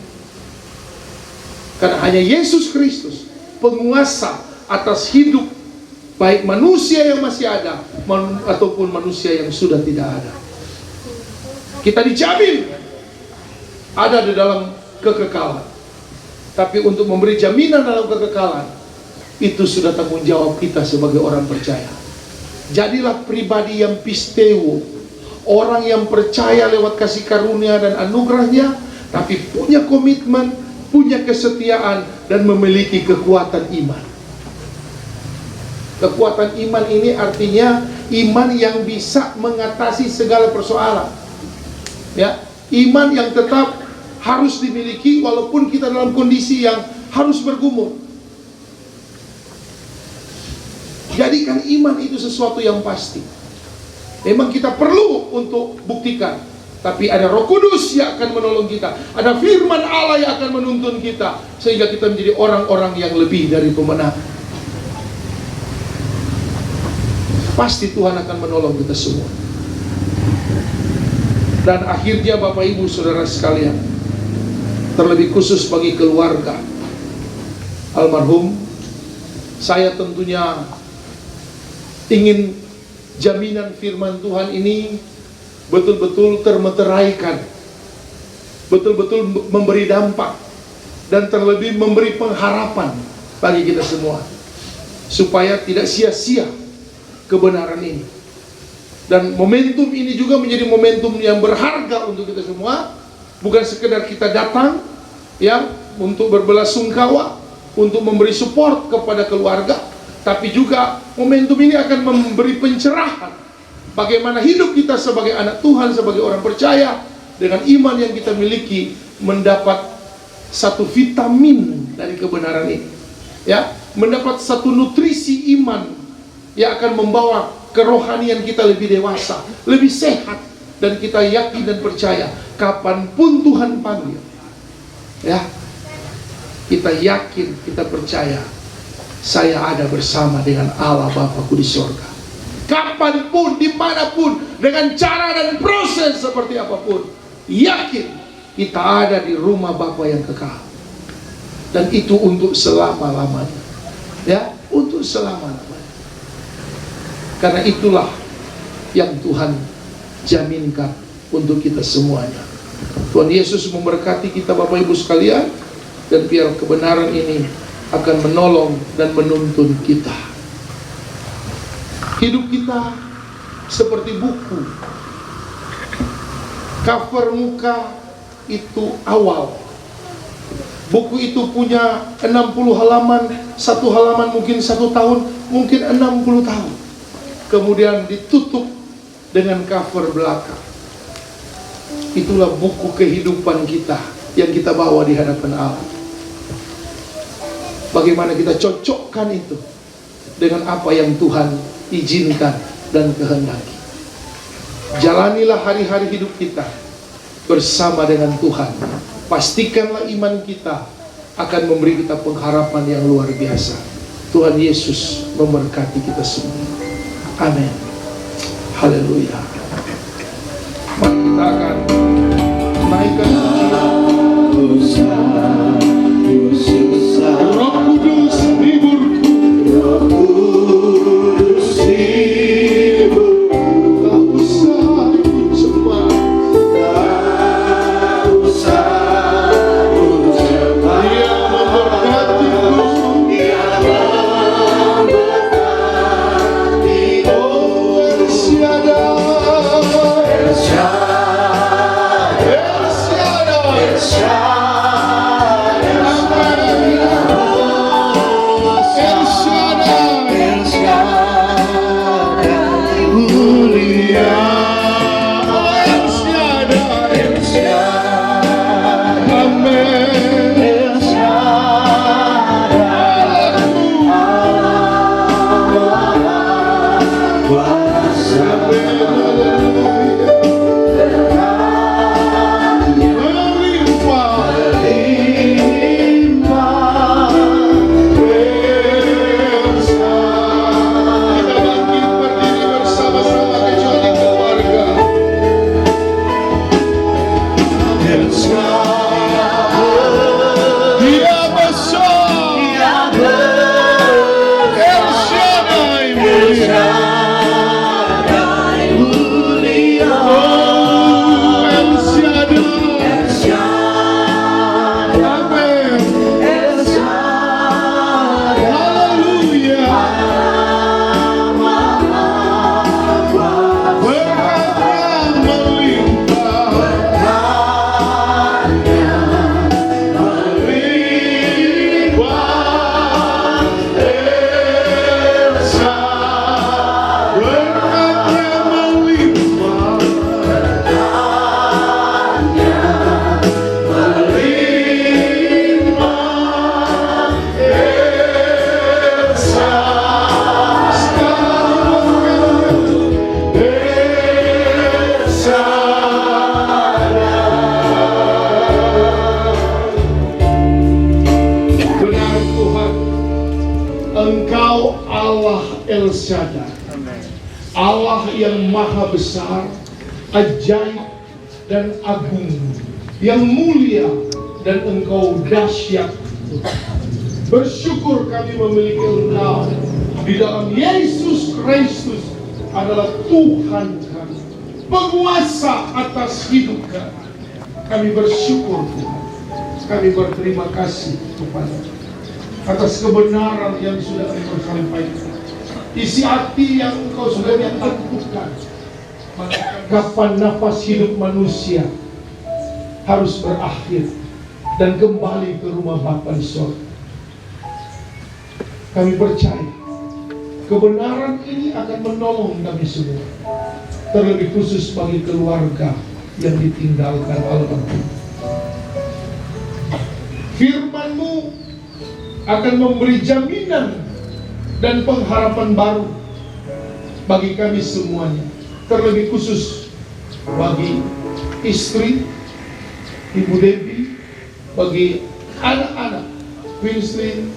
Karena hanya Yesus Kristus, penguasa atas hidup, baik manusia yang masih ada ataupun manusia yang sudah tidak ada. Kita dijamin ada di dalam kekekalan. Tapi untuk memberi jaminan dalam kekekalan, itu sudah tanggung jawab kita sebagai orang percaya. Jadilah pribadi yang pisteo, orang yang percaya lewat kasih karunia dan anugerahnya, tapi punya komitmen, punya kesetiaan, dan memiliki kekuatan iman. Kekuatan iman ini artinya iman yang bisa mengatasi segala persoalan, ya. Iman yang tetap harus dimiliki walaupun kita dalam kondisi yang harus bergumul. Jadikan iman itu sesuatu yang pasti. Memang kita perlu untuk buktikan, tapi ada Roh Kudus yang akan menolong kita. Ada firman Allah yang akan menuntun kita sehingga kita menjadi orang-orang yang lebih dari pemenang. Pasti Tuhan akan menolong kita semua. Dan akhirnya Bapak Ibu Saudara sekalian, terlebih khusus bagi keluarga almarhum, saya tentunya ingin jaminan firman Tuhan ini betul-betul termeteraikan, betul-betul memberi dampak, dan terlebih memberi pengharapan bagi kita semua, supaya tidak sia-sia kebenaran ini. Dan momentum ini juga menjadi momentum yang berharga untuk kita semua. Bukan sekedar kita datang, ya, untuk berbelasungkawa, untuk memberi support kepada keluarga, tapi juga momentum ini akan memberi pencerahan bagaimana hidup kita sebagai anak Tuhan, sebagai orang percaya, dengan iman yang kita miliki, mendapat satu vitamin dari kebenaran ini, ya, mendapat satu nutrisi iman yang akan membawa kerohanian kita lebih dewasa, lebih sehat, dan kita yakin dan percaya kapanpun Tuhan panggil, ya, kita yakin, kita percaya, saya ada bersama dengan Allah Bapakku di surga. Kapanpun, dimanapun, dengan cara dan proses seperti apapun, yakin kita ada di rumah Bapa yang kekal. Dan itu untuk selama-lamanya, ya, untuk selama-lamanya. Karena itulah yang Tuhan jaminkan untuk kita semuanya. Tuhan Yesus memberkati kita Bapak Ibu sekalian, dan biar kebenaran ini akan menolong dan menuntun kita. Hidup kita seperti buku. Cover muka itu awal. Buku itu punya 60 halaman, satu halaman mungkin 1 tahun, mungkin 60 tahun. Kemudian ditutup dengan cover belakang. Itulah buku kehidupan kita yang kita bawa di hadapan Allah. Bagaimana kita cocokkan itu dengan apa yang Tuhan izinkan dan kehendaki. Jalanilah hari-hari hidup kita bersama dengan Tuhan. Pastikanlah iman kita akan memberi kita pengharapan yang luar biasa. Tuhan Yesus memberkati kita semua. Amin. Haleluya. Mari kita akan naikkan Roh Kudus hiburku, Roh Kudus hiburku. Tak usah cemas, tak usah cemas. Dia memberkatiku, Dia memberkati. Oh, El Shaddai, El Shaddai, El Shaddai, El Shaddai. Engkau Allah El Shaddai, Allah yang maha besar, ajaib dan agung, yang mulia dan Engkau dahsyat. Bersyukur kami memiliki Engkau di dalam Yesus Kristus adalah Tuhan kami, penguasa atas hidup kami. Kami bersyukur Tuhan, kami berterima kasih kepada atas kebenaran yang sudah Engkau sampaikan, isi hati yang Engkau sudah tentukan. Kapan nafas hidup manusia harus berakhir dan kembali ke rumah Bapa di surga. Kami percaya kebenaran ini akan menolong kami semua, terlebih khusus bagi keluarga yang ditinggalkan almarhum. Firman-Mu akan memberi jaminan dan pengharapan baru bagi kami semuanya, terlebih khusus bagi istri Ibu Debbie, bagi anak-anak Winsley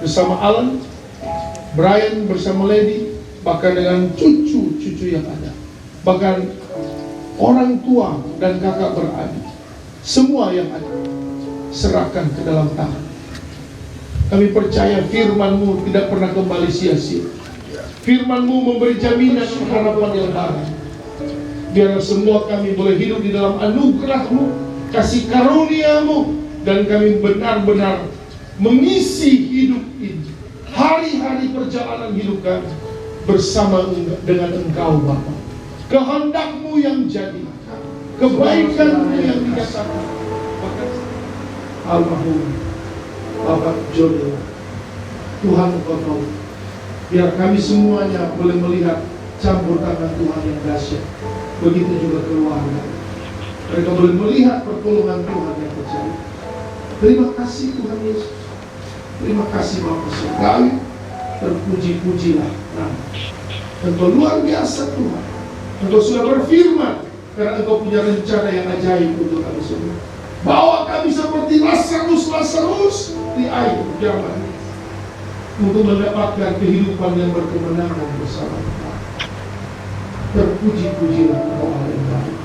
bersama Alan, Brian bersama Lady, bahkan dengan cucu-cucu yang ada, bahkan orang tua dan kakak beradik, semua yang ada serahkan ke dalam tangan. Kami percaya firman-Mu tidak pernah kembali sia-sia. Firman-Mu memberi jaminan harapan yang baru. Biarlah semua kami boleh hidup di dalam anugerah-Mu kasih karuniamu, dan kami benar-benar mengisi hidup ini, hari-hari perjalanan hidup kami bersama dengan Engkau Bapa. Kehendak-Mu yang jadi, kebaikan-Mu yang dinyatakan. Almarhum Bapak Jodoh, Tuhan Engkau tahu, biar kami semuanya boleh melihat campur tangan Tuhan yang dahsyat. Begitu juga keluarga, mereka boleh melihat pertolongan Tuhan yang terjadi. Terima kasih Tuhan Yesus. Terima kasih Bapa sekali. Terpuji-pujilah nama Engkau, luar biasa Tuhan. Engkau sudah berfirman, karena Engkau punya rencana yang ajaib untuk kami semua. Bawa kami seperti Lazarus di air zaman, untuk mendapatkan kehidupan yang berkemenangan bersama Tuhan. Terpuji-pujilah Engkau Allah yang baik.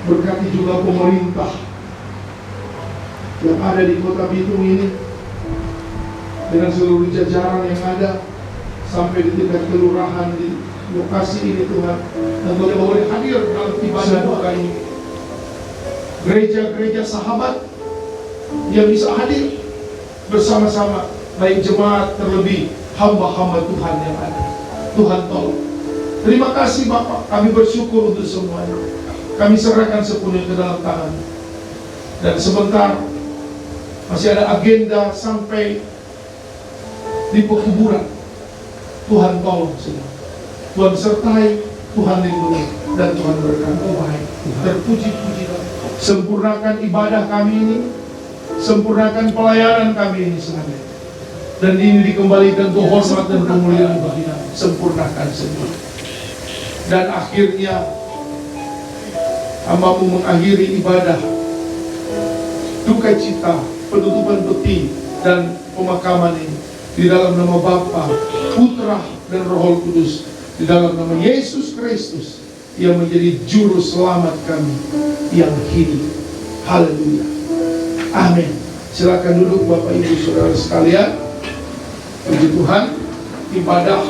Berkati juga pemerintah yang ada di Kota Bitung ini, dengan seluruh jajaran yang ada, sampai di tingkat kelurahan di lokasi ini Tuhan. Engkau boleh hadir dalam ibadah doa ini. Gereja-gereja sahabat yang bisa hadir bersama-sama, baik jemaat terlebih hamba-hamba Tuhan yang ada. Tuhan tolong. Terima kasih Bapak, kami bersyukur untuk semuanya. Kami serahkan sepenuhnya ke dalam tangan. Dan sebentar masih ada agenda sampai di pekuburan. Tuhan tolong semua. Tuhan sertai, Tuhan lindungi, dan Tuhan berkati. Baik, terpuji-pujilah. Sempurnakan ibadah kami ini, sempurnakan pelayanan kami ini semuanya. Dan ini dikembalikan ke hormat dan kemuliaan bagi kami. Sempurnakan semua. Dan akhirnya hamba-Mu mengakhiri ibadah duka cita, penutupan peti, dan pemakaman ini di dalam nama Bapa, Putra, dan Roh Kudus, di dalam nama Yesus Kristus yang menjadi juru selamat kami yang hidup. Haleluya. Amin. Silakan duduk Bapak Ibu Saudara sekalian. Puji Tuhan. Ibadah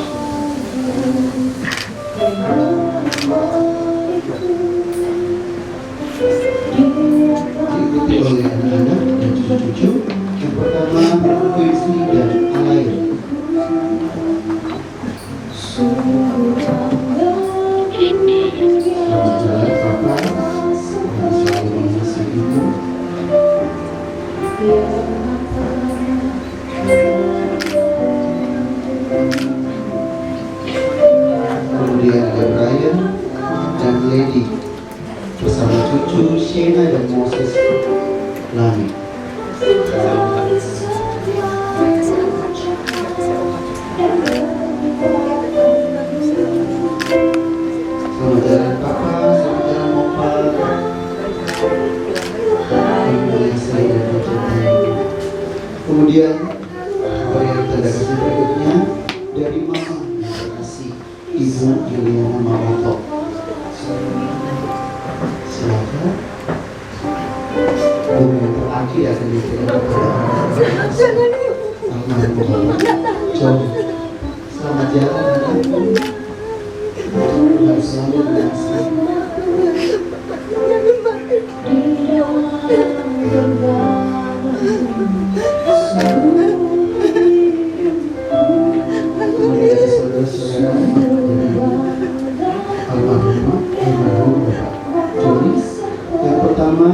diikuti oleh anak-anak dan cucu-cucu. Yang pertama, puisi dan alair. Selamat jalan Papa, yang selalu mengasihi Ibu. Kemudian ada Brian dan Lady bersama cucu Shena dan Moses Lami. Selamat jalan Papa, selamat jalan Opa. Ibu yang saya dan mencintai. Kemudian berikan tanda kasih berikutnya dari Mama yang terkasih, Ibu Juliana Mawoto. Silakan. Bumi yang terakhir akan diberikan kepada almarhum Bapak John. Selamat jalan anakku. Tuhan selalu mengasihi. Kemudian saudara-saudara almarhum Bapak Jonis. Yang pertama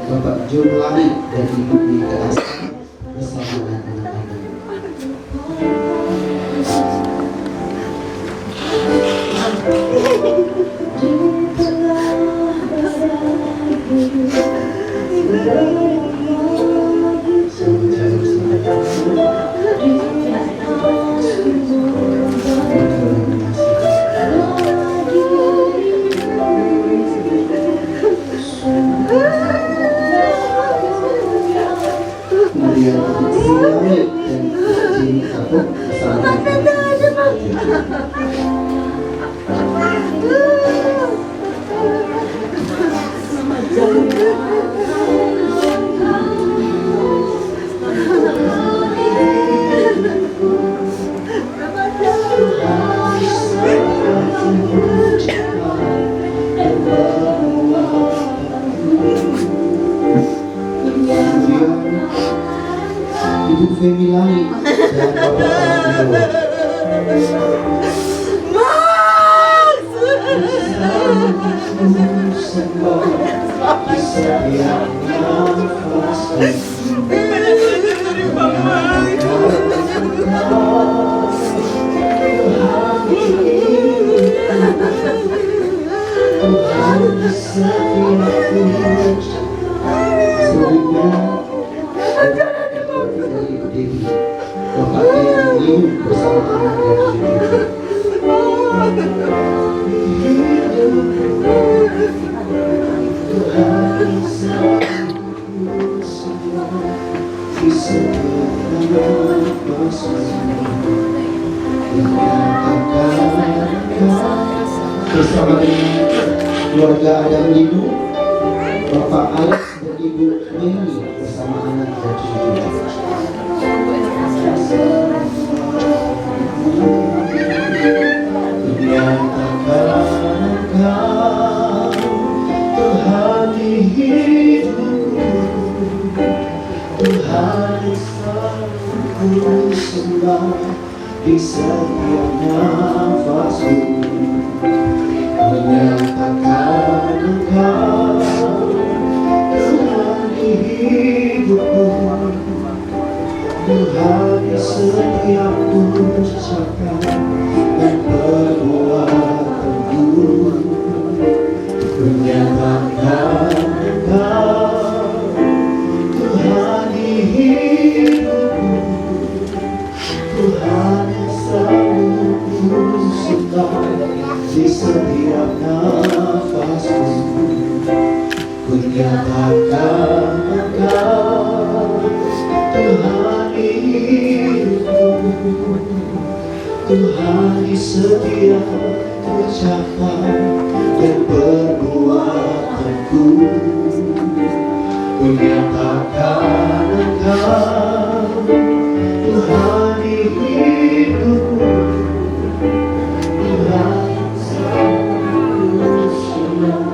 Bapak John Lami dan Ibu Nika Asta bersama anak-anak. Kemudian Zilami dan Jimmy Kapuk bersama Ibu Femi Langit dan Bapak Aldi. Bapak ini bersama anak bersama dengan keluarga Adam Ibu, Bapak Alex dan Ibu Meli bersama anak dan cucu. Tuhan di hidupku, Tuhan selalu sembah di setiap nafasku. Menyatakan Engkau Tuhan di hidupku, Tuhan di setiap ucapan dan perbuatanku. Menyatakan Engkau Tuhan di hidupku, Tuhan yang selalu kusembah di setiap nafasku. Ku nyatakan Engkau Tuhan di hidupku, Tuhan di setiap ucapan dan perbuatanku. Ku nyatakan Engkau Tuhan di hidupku, Tuhan selalu sembah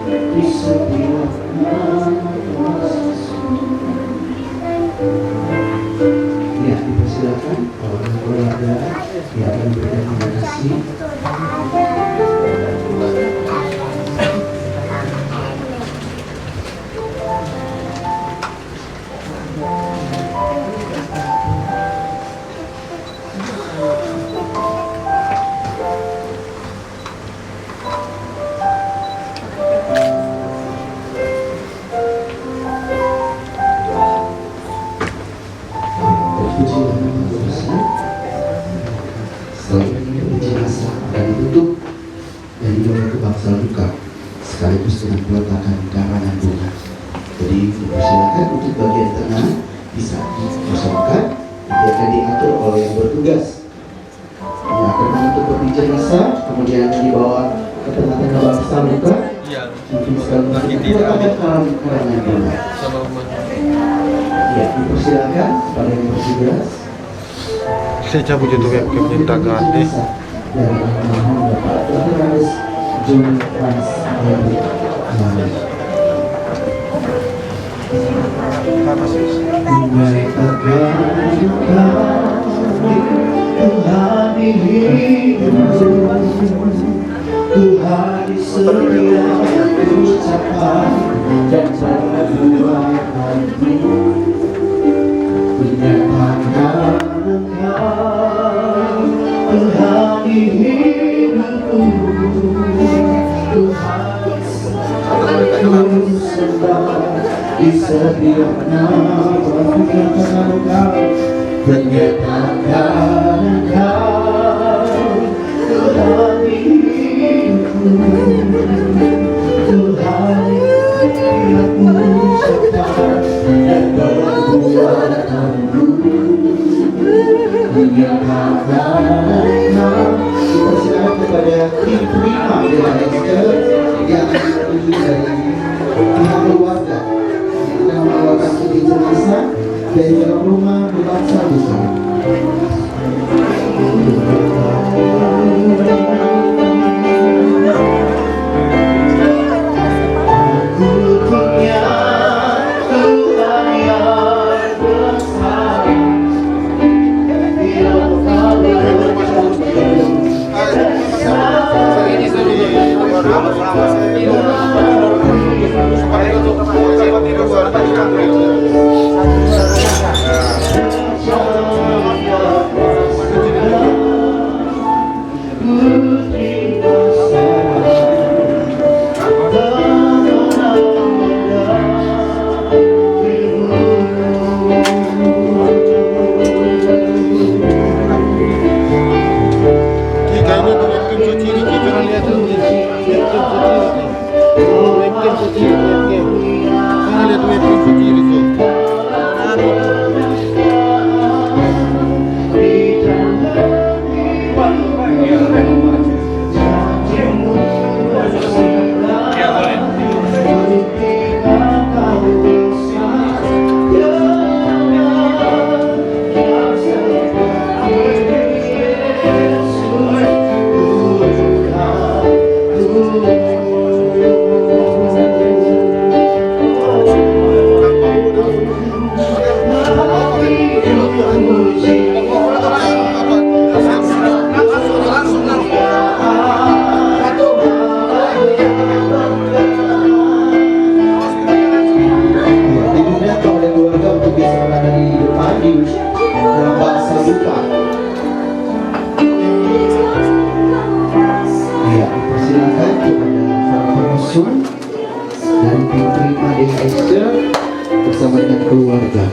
di setiap nafasku. Ya, dipersilakan oleh keluarga yang akan memberikan donasi. Selanjutnya jenazah akan ditutup dan dibawa ke bangsal duka sekaligus dengan peletakan karangan bunga. Jadi dipersilakan untuk bagian tengah bisa dikosongkan, nanti akan diatur oleh yang bertugas yang akan menutup peti jenazah, kemudian dibawa ke tengah-tengah bangsal duka. Mungkin sekaligus dengan peletakan karangan bunga. Ya, dipersilakan kepada yang bertugas. Saya cabut itu kayak minta ganti. Dari almarhum Bapak Dr. Andes Joni Frans Henry Ahmad. Tuhan di hidupku, Tuhan di setiap ucapan dan perbuatanku. Menyatakan Engkau Tuhan di hidupku, Tuhan selalu sembah di setiap nafas. Menyatakan Engkau, menyatakan Engkau Tuhan di hidupku, Tuhan setiap ucapan dan perbuatanku. Dipersilakan kepada tim prima dari Esther yang akan ditunjuk dari pihak keluarga yang akan membawakan peti jenazah dari dalam rumah ke bangsal duka. Aku punya Tuhan yang besar. keluarga.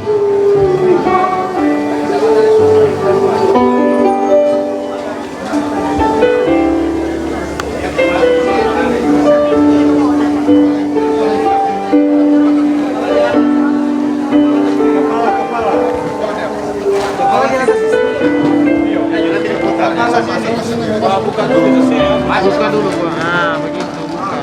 Buka dulu, Pak. Nah, begitu, buka.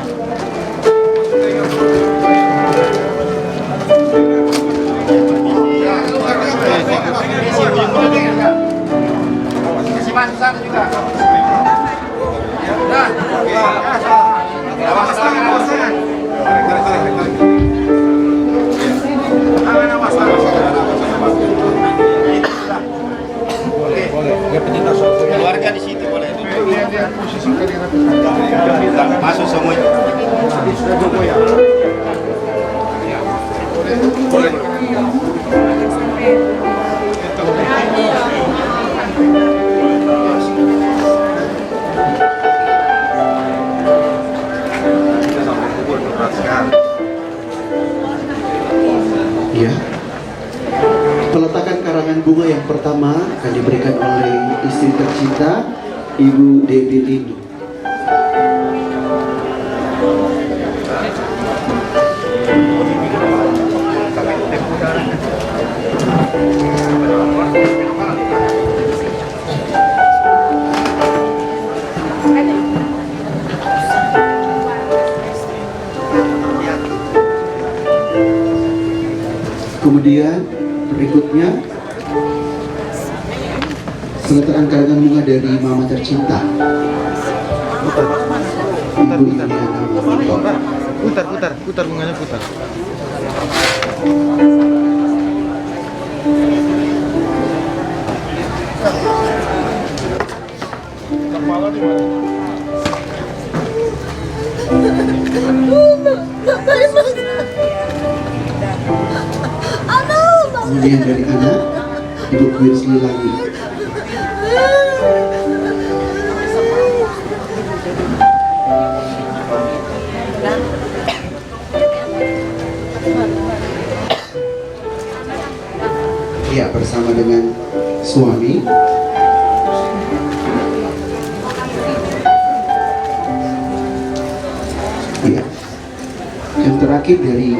Keluarga di situ boleh. Masuk semua. Ya. Peletakan karangan bunga yang pertama akan diberikan oleh istri tercinta Ibu Devi Lindu. Kemudian berikutnya peletakan karangan bunga dari mama tercinta Ibu Iliana Maminto. Putar bunganya putar. Kepala di mana? Kemudian dari anak Ibu Kwirsli lagi. Ya, bersama dengan suami. Ya. Yang terakhir dari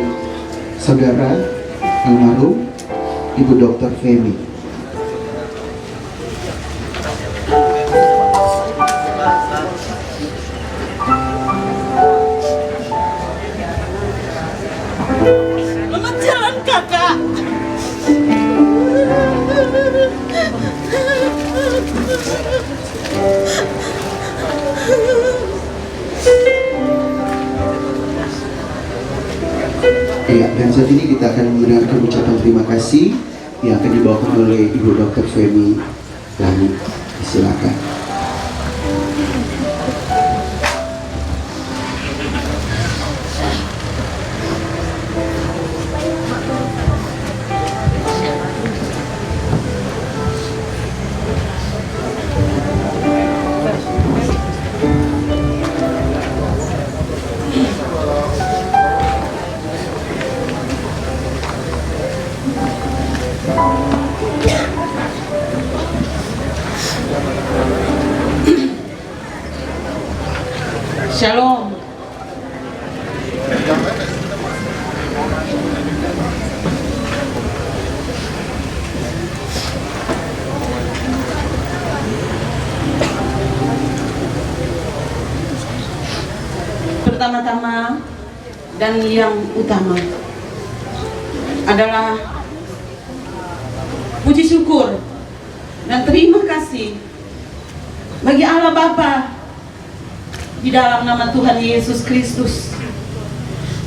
saudara almarhum Ibu Dr. Femi. Selamat jalan kakak. Ya, dan saat ini kita akan mendengarkan ucapan terima kasih yang akan dibawakan oleh Ibu Dr. Femi Lani. Silakan. Shalom. Pertama-tama dan yang utama adalah puji syukur dan terima kasih bagi Allah Bapa di dalam nama Tuhan Yesus Kristus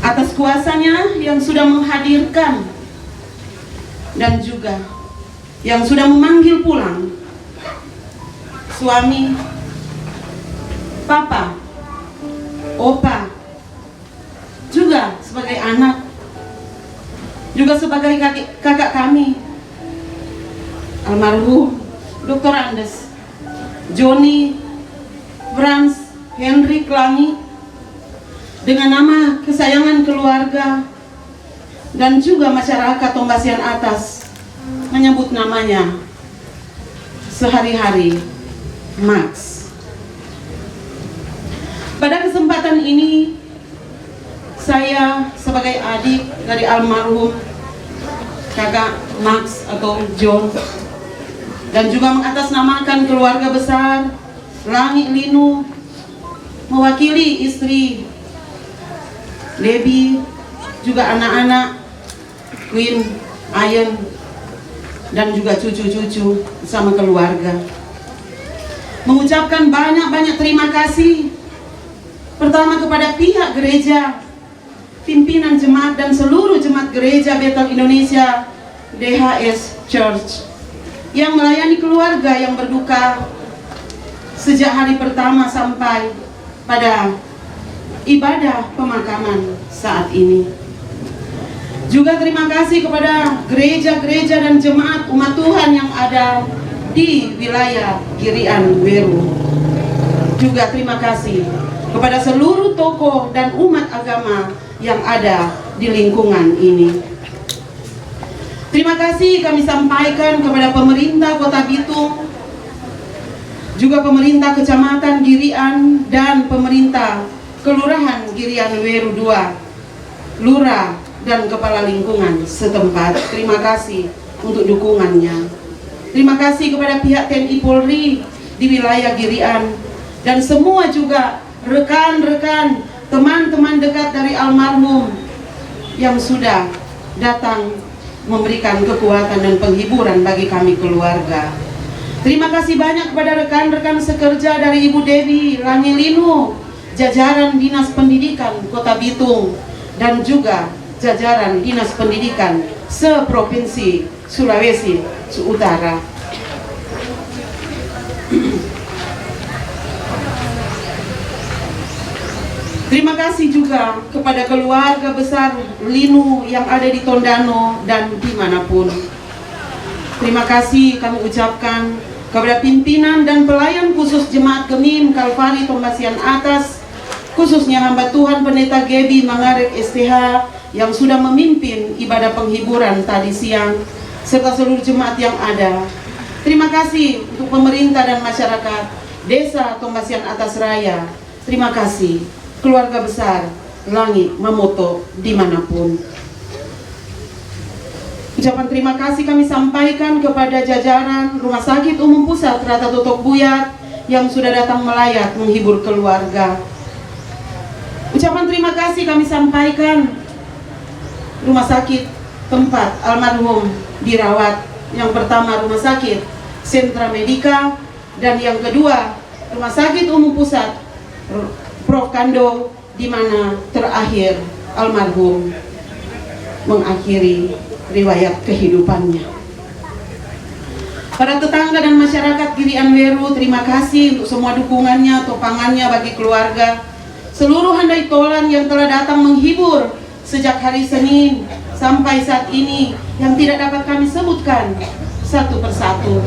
atas kuasanya yang sudah menghadirkan dan juga yang sudah memanggil pulang suami, papa, opa, juga sebagai anak, juga sebagai kakak kami almarhum Dr. Andes, Joni, Frans, Henry Klangi, dengan nama kesayangan keluarga dan juga masyarakat Tombasian Atas menyebut namanya sehari-hari Max. Pada kesempatan ini, saya sebagai adik dari almarhum kakak Max atau John, dan juga mengatasnamakan keluarga besar Langit Linu, mewakili istri Debbie, juga anak-anak Queen, Ayen, dan juga cucu-cucu bersama keluarga, mengucapkan banyak-banyak terima kasih. Pertama kepada pihak gereja, pimpinan jemaat dan seluruh jemaat gereja Bethel Indonesia DHS Church yang melayani keluarga yang berduka sejak hari pertama sampai pada ibadah pemakaman saat ini. Juga terima kasih kepada gereja-gereja dan jemaat umat Tuhan yang ada di wilayah Girian Weru. Juga terima kasih kepada seluruh tokoh dan umat agama yang ada di lingkungan ini. Terima kasih kami sampaikan kepada pemerintah Kota Bitung, juga pemerintah Kecamatan Girian dan pemerintah Kelurahan Girian Weru II, Lurah dan Kepala Lingkungan setempat. Terima kasih untuk dukungannya. Terima kasih kepada pihak TNI Polri di wilayah Girian dan semua juga rekan-rekan, teman-teman dekat dari almarhum yang sudah datang memberikan kekuatan dan penghiburan bagi kami keluarga. Terima kasih banyak kepada rekan-rekan sekerja dari Ibu Dewi Langilinu, jajaran Dinas Pendidikan Kota Bitung, dan juga jajaran Dinas Pendidikan se-Provinsi Sulawesi Utara. Terima kasih juga kepada keluarga besar Linu yang ada di Tondano dan dimanapun. Terima kasih kami ucapkan kepada pimpinan dan pelayan khusus Jemaat Gemim Kalvari Tombasian Atas, khususnya hamba Tuhan Pendeta Gebi Mangarek STH yang sudah memimpin ibadah penghiburan tadi siang, serta seluruh jemaat yang ada. Terima kasih untuk pemerintah dan masyarakat Desa Tombasian Atas Raya. Terima kasih keluarga besar Langit Mamoto dimanapun. Ucapan terima kasih kami sampaikan kepada jajaran Rumah Sakit Umum Pusat Rata Totok Buyat yang sudah datang melayat menghibur keluarga. Ucapan terima kasih kami sampaikan rumah sakit tempat almarhum dirawat. Yang pertama Rumah Sakit Sentra Medika, dan yang kedua Rumah Sakit Umum Pusat Prof. Kando, di mana terakhir almarhum mengakhiri riwayat kehidupannya. Para tetangga dan masyarakat Girian Weru, terima kasih untuk semua dukungannya, topangannya bagi keluarga. Seluruh handai tolan yang telah datang menghibur sejak hari Senin sampai saat ini yang tidak dapat kami sebutkan satu persatu.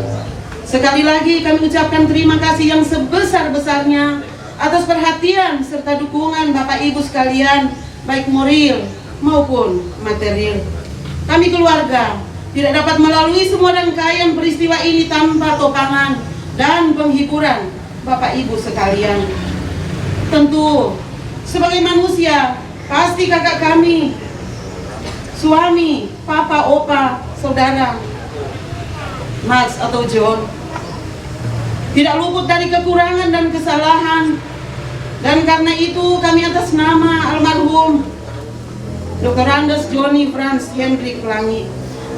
Sekali lagi kami ucapkan terima kasih yang sebesar-besarnya atas perhatian serta dukungan Bapak Ibu sekalian, baik moral maupun material. Kami keluarga tidak dapat melalui semua rangkaian peristiwa ini tanpa topangan dan penghiburan Bapak Ibu sekalian. Tentu sebagai manusia, pasti kakak kami, suami, papa, opa, saudara Max atau John tidak luput dari kekurangan dan kesalahan. Dan karena itu kami atas nama almarhum Dr. Andes Johnny Franz Hendrik Langit,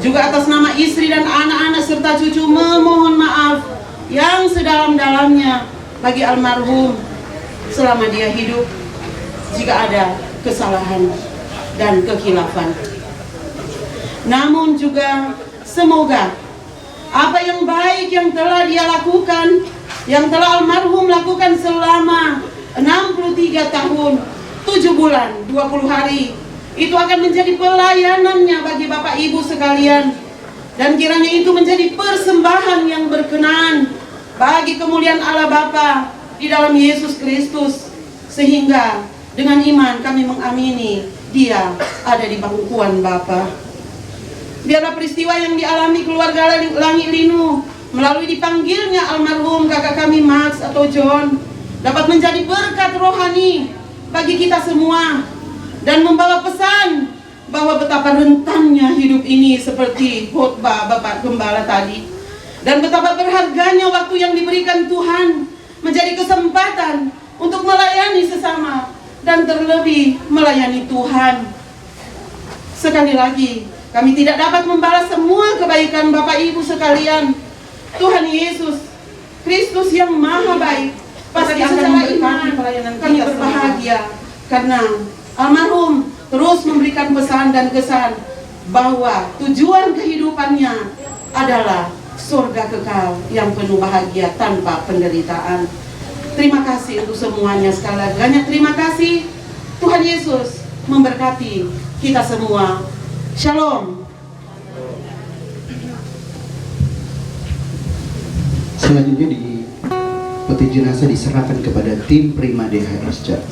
juga atas nama istri dan anak-anak serta cucu, memohon maaf yang sedalam-dalamnya bagi almarhum selama dia hidup jika ada kesalahan dan kekhilafan. Namun juga semoga apa yang baik yang telah dia lakukan, yang telah almarhum lakukan selama 63 tahun, 7 bulan, 20 hari, itu akan menjadi pelayanannya bagi Bapak Ibu sekalian. Dan kiranya itu menjadi persembahan yang berkenan bagi kemuliaan Allah Bapa di dalam Yesus Kristus. Sehingga dengan iman kami mengamini dia ada di pangkuan Bapa. Biarlah peristiwa yang dialami keluarga Langit Linu melalui dipanggilnya almarhum kakak kami Max atau John dapat menjadi berkat rohani bagi kita semua dan membawa pesan bahwa betapa rentannya hidup ini seperti khotbah Bapak Gembala tadi, dan betapa berharganya waktu yang diberikan Tuhan menjadi kesempatan untuk melayani sesama dan terlebih melayani Tuhan. Sekali lagi, kami tidak dapat membalas semua kebaikan Bapak Ibu sekalian. Tuhan Yesus Kristus yang maha baik pasti akan memberkati pelayanan kami berbahagia karena almarhum terus memberikan pesan dan kesan bahwa tujuan kehidupannya adalah surga kekal yang penuh bahagia tanpa penderitaan. Terima kasih untuk semuanya, sekali lagi banyak terima kasih. Tuhan Yesus memberkati kita semua. Shalom. Selanjutnya di peti jenazah diserahkan kepada tim Prima DHS Church.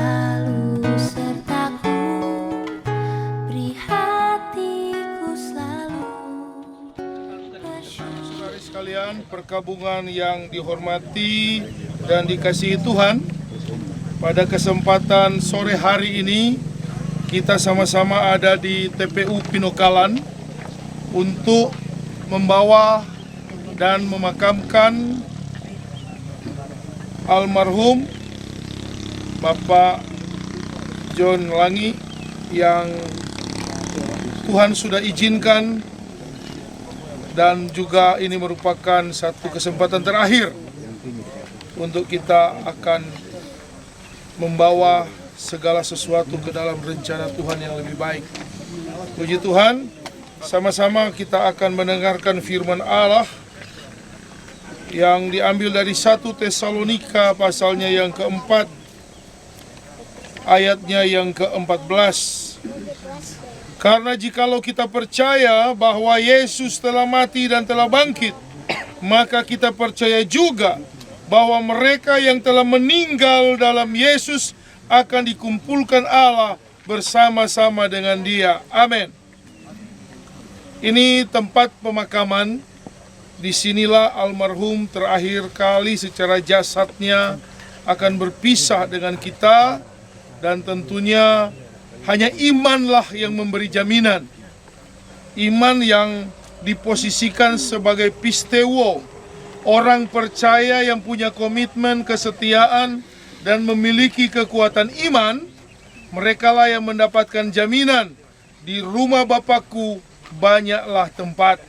selalu sertaku, beri hatiku selalu bersyukur. Saudara sekalian, perkabungan yang dihormati dan dikasihi Tuhan, pada kesempatan sore hari ini kita sama-sama ada di TPU Pinokalan untuk membawa dan memakamkan almarhum Bapak John Langi yang Tuhan sudah izinkan, dan juga ini merupakan satu kesempatan terakhir untuk kita akan membawa segala sesuatu ke dalam rencana Tuhan yang lebih baik. Puji Tuhan, sama-sama kita akan mendengarkan firman Allah yang diambil dari 1 Tesalonika pasalnya yang keempat, ayatnya yang ke-14. Karena jikalau kita percaya bahwa Yesus telah mati dan telah bangkit, maka kita percaya juga bahwa mereka yang telah meninggal dalam Yesus akan dikumpulkan Allah bersama-sama dengan Dia. Amin. Ini tempat pemakaman. Disinilah almarhum terakhir kali secara jasadnya akan berpisah dengan kita, dan tentunya hanya imanlah yang memberi jaminan. Iman yang diposisikan sebagai pistewo, orang percaya yang punya komitmen, kesetiaan, dan memiliki kekuatan iman. Merekalah yang mendapatkan jaminan, di rumah Bapakku banyaklah tempat.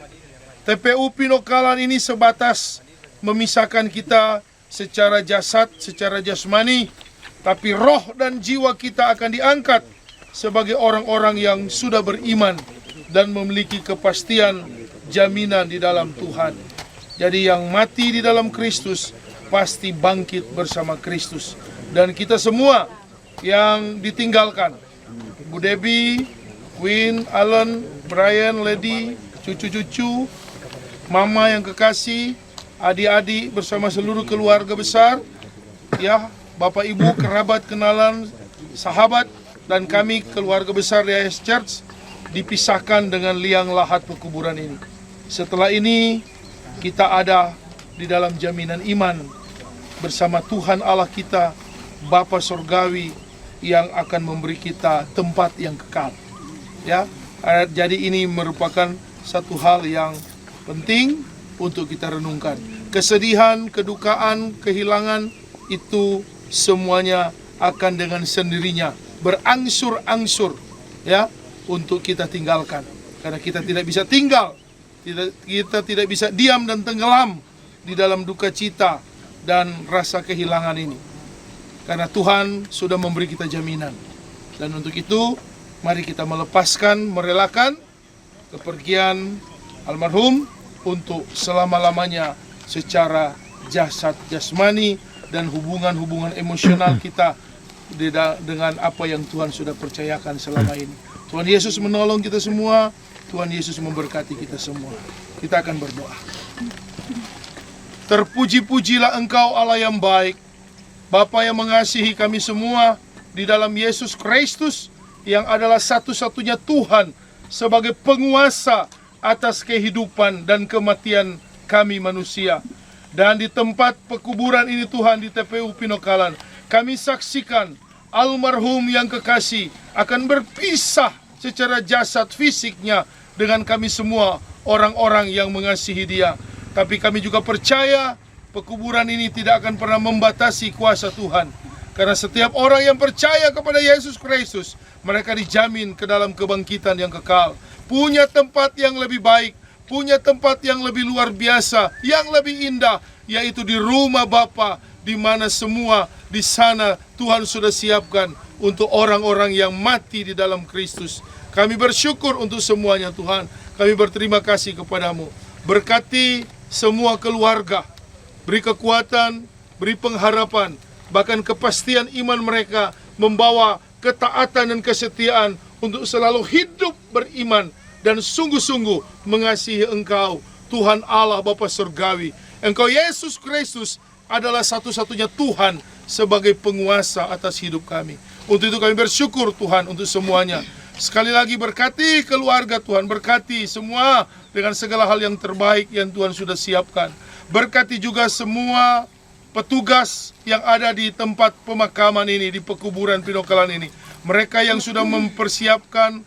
TPU Pinokalan ini sebatas memisahkan kita secara jasad, secara jasmani, tapi roh dan jiwa kita akan diangkat sebagai orang-orang yang sudah beriman dan memiliki kepastian jaminan di dalam Tuhan. Jadi yang mati di dalam Kristus pasti bangkit bersama Kristus. Dan kita semua yang ditinggalkan, Bu Debbie, Queen, Alan, Brian, Lady, cucu-cucu, Mama yang kekasih, adik-adik bersama seluruh keluarga besar, ya, Bapak Ibu, kerabat, kenalan, sahabat, dan kami keluarga besar di AS Church dipisahkan dengan liang lahat pekuburan ini. Setelah ini kita ada di dalam jaminan iman bersama Tuhan Allah kita, Bapa Surgawi, yang akan memberi kita tempat yang kekal. Ya, jadi ini merupakan satu hal yang penting untuk kita renungkan. Kesedihan, kedukaan, kehilangan itu semuanya akan dengan sendirinya berangsur-angsur, ya, untuk kita tinggalkan. Karena kita tidak bisa tinggal, kita tidak bisa diam dan tenggelam di dalam duka cita dan rasa kehilangan ini. Karena Tuhan sudah memberi kita jaminan. Dan untuk itu, mari kita melepaskan, merelakan kepergian almarhum untuk selama-lamanya secara jasad, jasmani, dan hubungan-hubungan emosional kita dengan apa yang Tuhan sudah percayakan selama ini. Tuhan Yesus menolong kita semua, Tuhan Yesus memberkati kita semua. Kita akan berdoa. Terpuji-pujilah Engkau Allah yang baik, Bapa yang mengasihi kami semua di dalam Yesus Kristus, yang adalah satu-satunya Tuhan sebagai penguasa atas kehidupan dan kematian kami manusia. Dan di tempat pekuburan ini Tuhan, di TPU Pinokalan, kami saksikan almarhum yang kekasih akan berpisah secara jasad fisiknya dengan kami semua, orang-orang yang mengasihi Dia. Tapi kami juga percaya pekuburan ini tidak akan pernah membatasi kuasa Tuhan. Karena setiap orang yang percaya kepada Yesus Kristus, mereka dijamin ke dalam kebangkitan yang kekal. Punya tempat yang lebih baik, punya tempat yang lebih luar biasa, yang lebih indah, yaitu di rumah Bapa, di mana semua di sana Tuhan sudah siapkan untuk orang-orang yang mati di dalam Kristus. Kami bersyukur untuk semuanya Tuhan. Kami berterima kasih kepadamu. Berkati semua keluarga, beri kekuatan, beri pengharapan, bahkan kepastian iman mereka, membawa ketaatan dan kesetiaan untuk selalu hidup beriman dan sungguh-sungguh mengasihi Engkau, Tuhan Allah Bapa Surgawi. Engkau Yesus Kristus adalah satu-satunya Tuhan sebagai penguasa atas hidup kami. Untuk itu kami bersyukur Tuhan untuk semuanya. Sekali lagi berkati keluarga Tuhan, berkati semua dengan segala hal yang terbaik yang Tuhan sudah siapkan. Berkati juga semua petugas yang ada di tempat pemakaman ini, di pekuburan Pinokalan ini. Mereka yang sudah mempersiapkan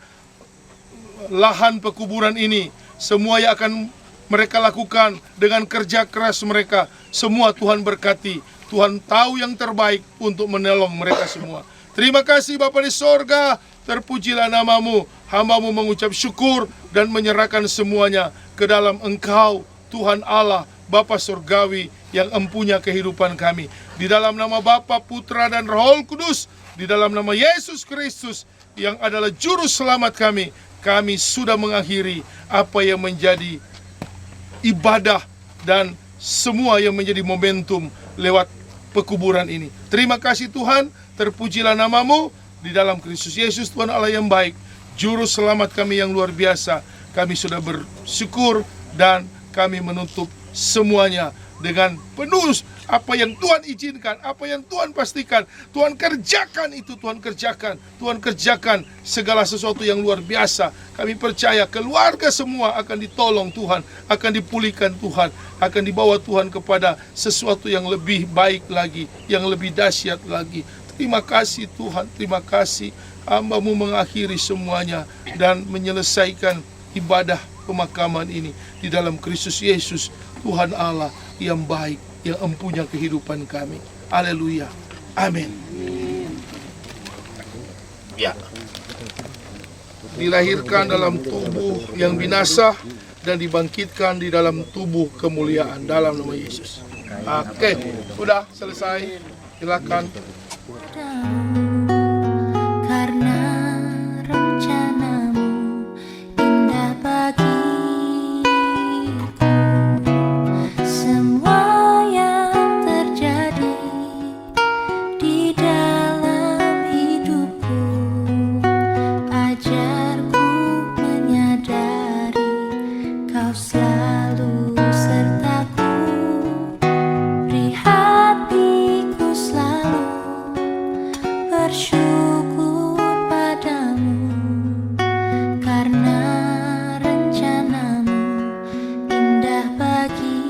lahan pekuburan ini, semua yang akan mereka lakukan dengan kerja keras mereka, semua Tuhan berkati. Tuhan tahu yang terbaik untuk menolong mereka semua. Terima kasih Bapa di sorga, terpujilah namamu. Hamba-Mu mengucap syukur dan menyerahkan semuanya ke dalam Engkau, Tuhan Allah, Bapa Surgawi yang empunya kehidupan kami. Di dalam nama Bapa, Putra dan Roh Kudus, di dalam nama Yesus Kristus yang adalah juru selamat kami sudah mengakhiri apa yang menjadi ibadah dan semua yang menjadi momentum lewat pekuburan ini. Terima kasih Tuhan, terpujilah namamu di dalam Kristus Yesus Tuhan Allah yang baik, juru selamat kami yang luar biasa. Kami sudah bersyukur dan kami menutup semuanya dengan penuh apa yang Tuhan izinkan, apa yang Tuhan pastikan. Tuhan kerjakan itu, Tuhan kerjakan segala sesuatu yang luar biasa. Kami percaya keluarga semua akan ditolong Tuhan, akan dipulihkan Tuhan, akan dibawa Tuhan kepada sesuatu yang lebih baik lagi, yang lebih dahsyat lagi. Terima kasih Tuhan, terima kasih. Hamba-Mu mengakhiri semuanya dan menyelesaikan ibadah pemakaman ini di dalam Kristus Yesus, Tuhan Allah yang baik, yang empunya kehidupan kami. Haleluya. Amin. Ya. Dilahirkan dalam tubuh yang binasa dan dibangkitkan di dalam tubuh kemuliaan dalam nama Yesus. Oke, sudah selesai. Silakan. Karena rencanamu indah bagiku, semua yang terjadi di dalam hidupku, ajarku menyadari Kau selalu sertaku, beri hatiku selalu bersyukur padamu, karena rencanamu indah bagiku,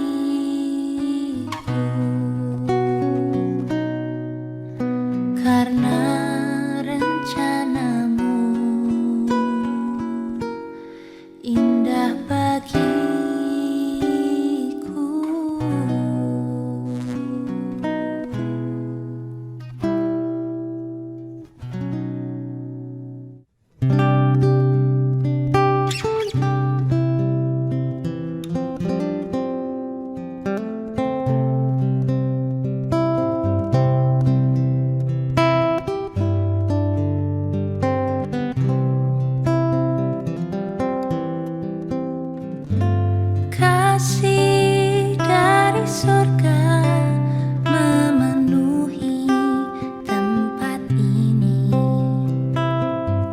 karena rencanamu indah bagiku. Kasih dari surga memenuhi tempat ini,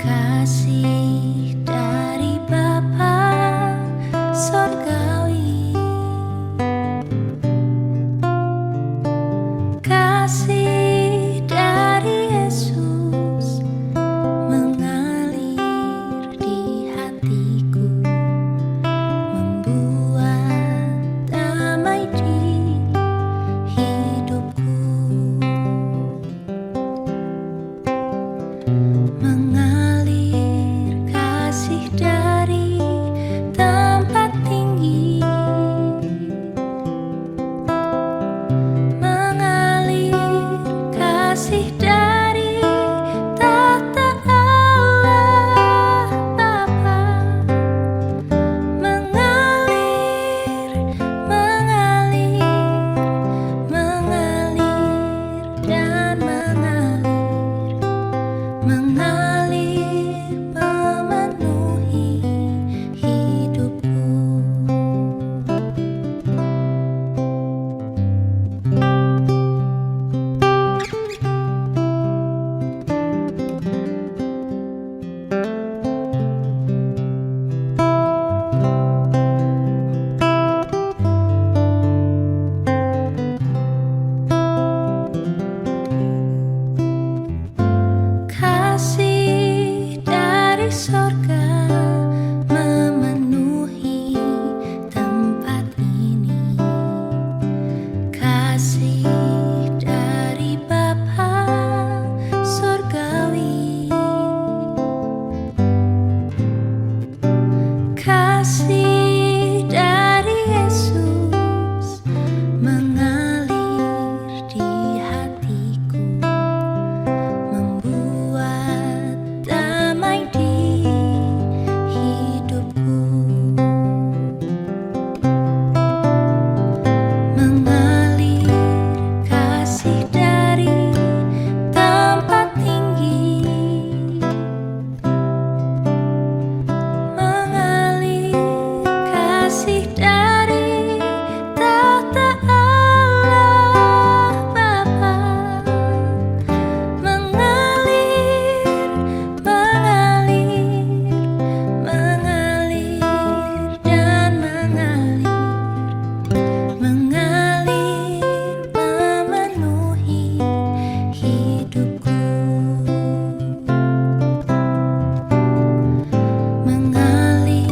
kasih dari Bapa Surgawi, kasih dari Yesus mengalir di hatiku, membuat damai di hidupku, mengalir kasih dari tempat tinggi, mengalir kasih dari tahta Allah Bapa, mengalir, mengalir dan mengalir sorga memenuhi tempat ini. Kasih dari Bapa surgawi, kasih dari Yesus mengalir di hatiku, membuat damai di hidupku. Mengalir kasih dari tempat tinggi, mengalir kasih dari tahta Allah Bapa, mengalir, mengalir, mengalir dan mengalir, memenuhi hidupku. Mengalir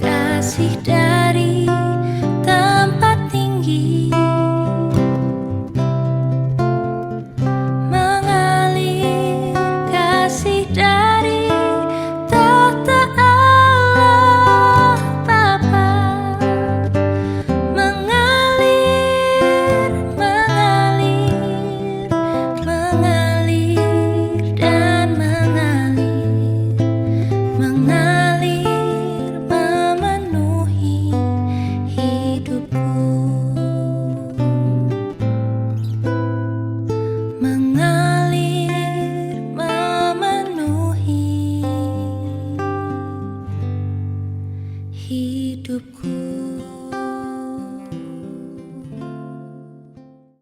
kasih dari tempat tinggi, mengalir kasih dari tahta Allah Bapa, mengalir, mengalir, mengalir